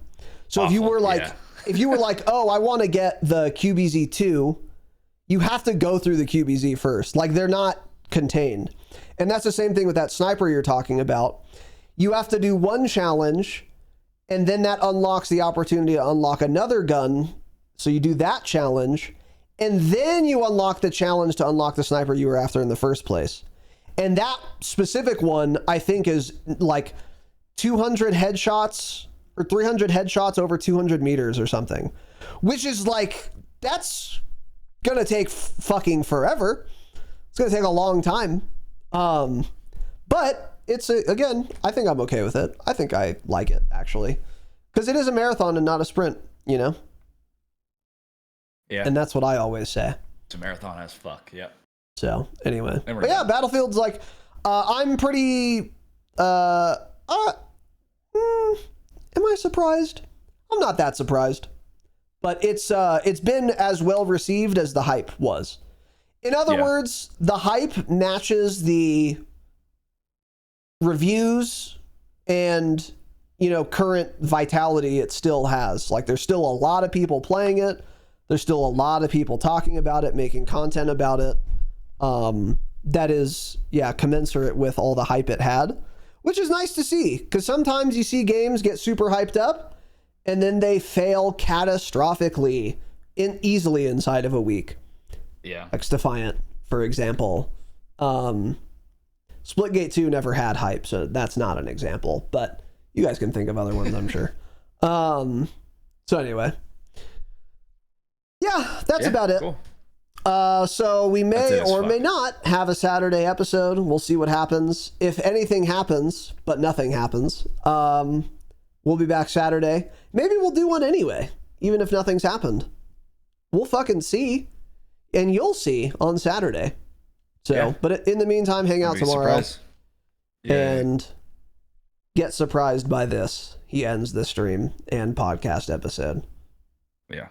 So if you were like, oh, I want to get the QBZ 2, you have to go through the QBZ first. Like, they're not contained. And that's the same thing with that sniper you're talking about. You have to do one challenge, and then that unlocks the opportunity to unlock another gun. So you do that challenge, and then you unlock the challenge to unlock the sniper you were after in the first place. And that specific one, I think, is like 200 headshots or 300 headshots over 200 meters or something, which is like, that's gonna take fucking forever. It's gonna take a long time. But again, I think I'm okay with it. I think I like it, actually, because it is a marathon and not a sprint, you know? Yeah. And that's what I always say. It's a marathon as fuck. Yep. So anyway, but yeah, Battlefield's like, I'm pretty, am I surprised? I'm not that surprised, but it's been as well received as the hype was. In other words, the hype matches the reviews and, you know, current vitality it still has. Like, there's still a lot of people playing it. There's still a lot of people talking about it, making content about it. That is, commensurate with all the hype it had, which is nice to see, because sometimes you see games get super hyped up and then they fail catastrophically easily inside of a week. Yeah. Like Defiant, for example. Splitgate 2 never had hype, so that's not an example, but you guys can think of other ones, I'm sure. So anyway. Yeah, that's about it. Cool. So we may or may not have a Saturday episode. We'll see what happens. If anything happens, but nothing happens, we'll be back Saturday. Maybe we'll do one anyway, even if nothing's happened. We'll fucking see. And you'll see on Saturday. So, but in the meantime, hang out tomorrow and get surprised by this. He ends the stream and podcast episode. Yeah.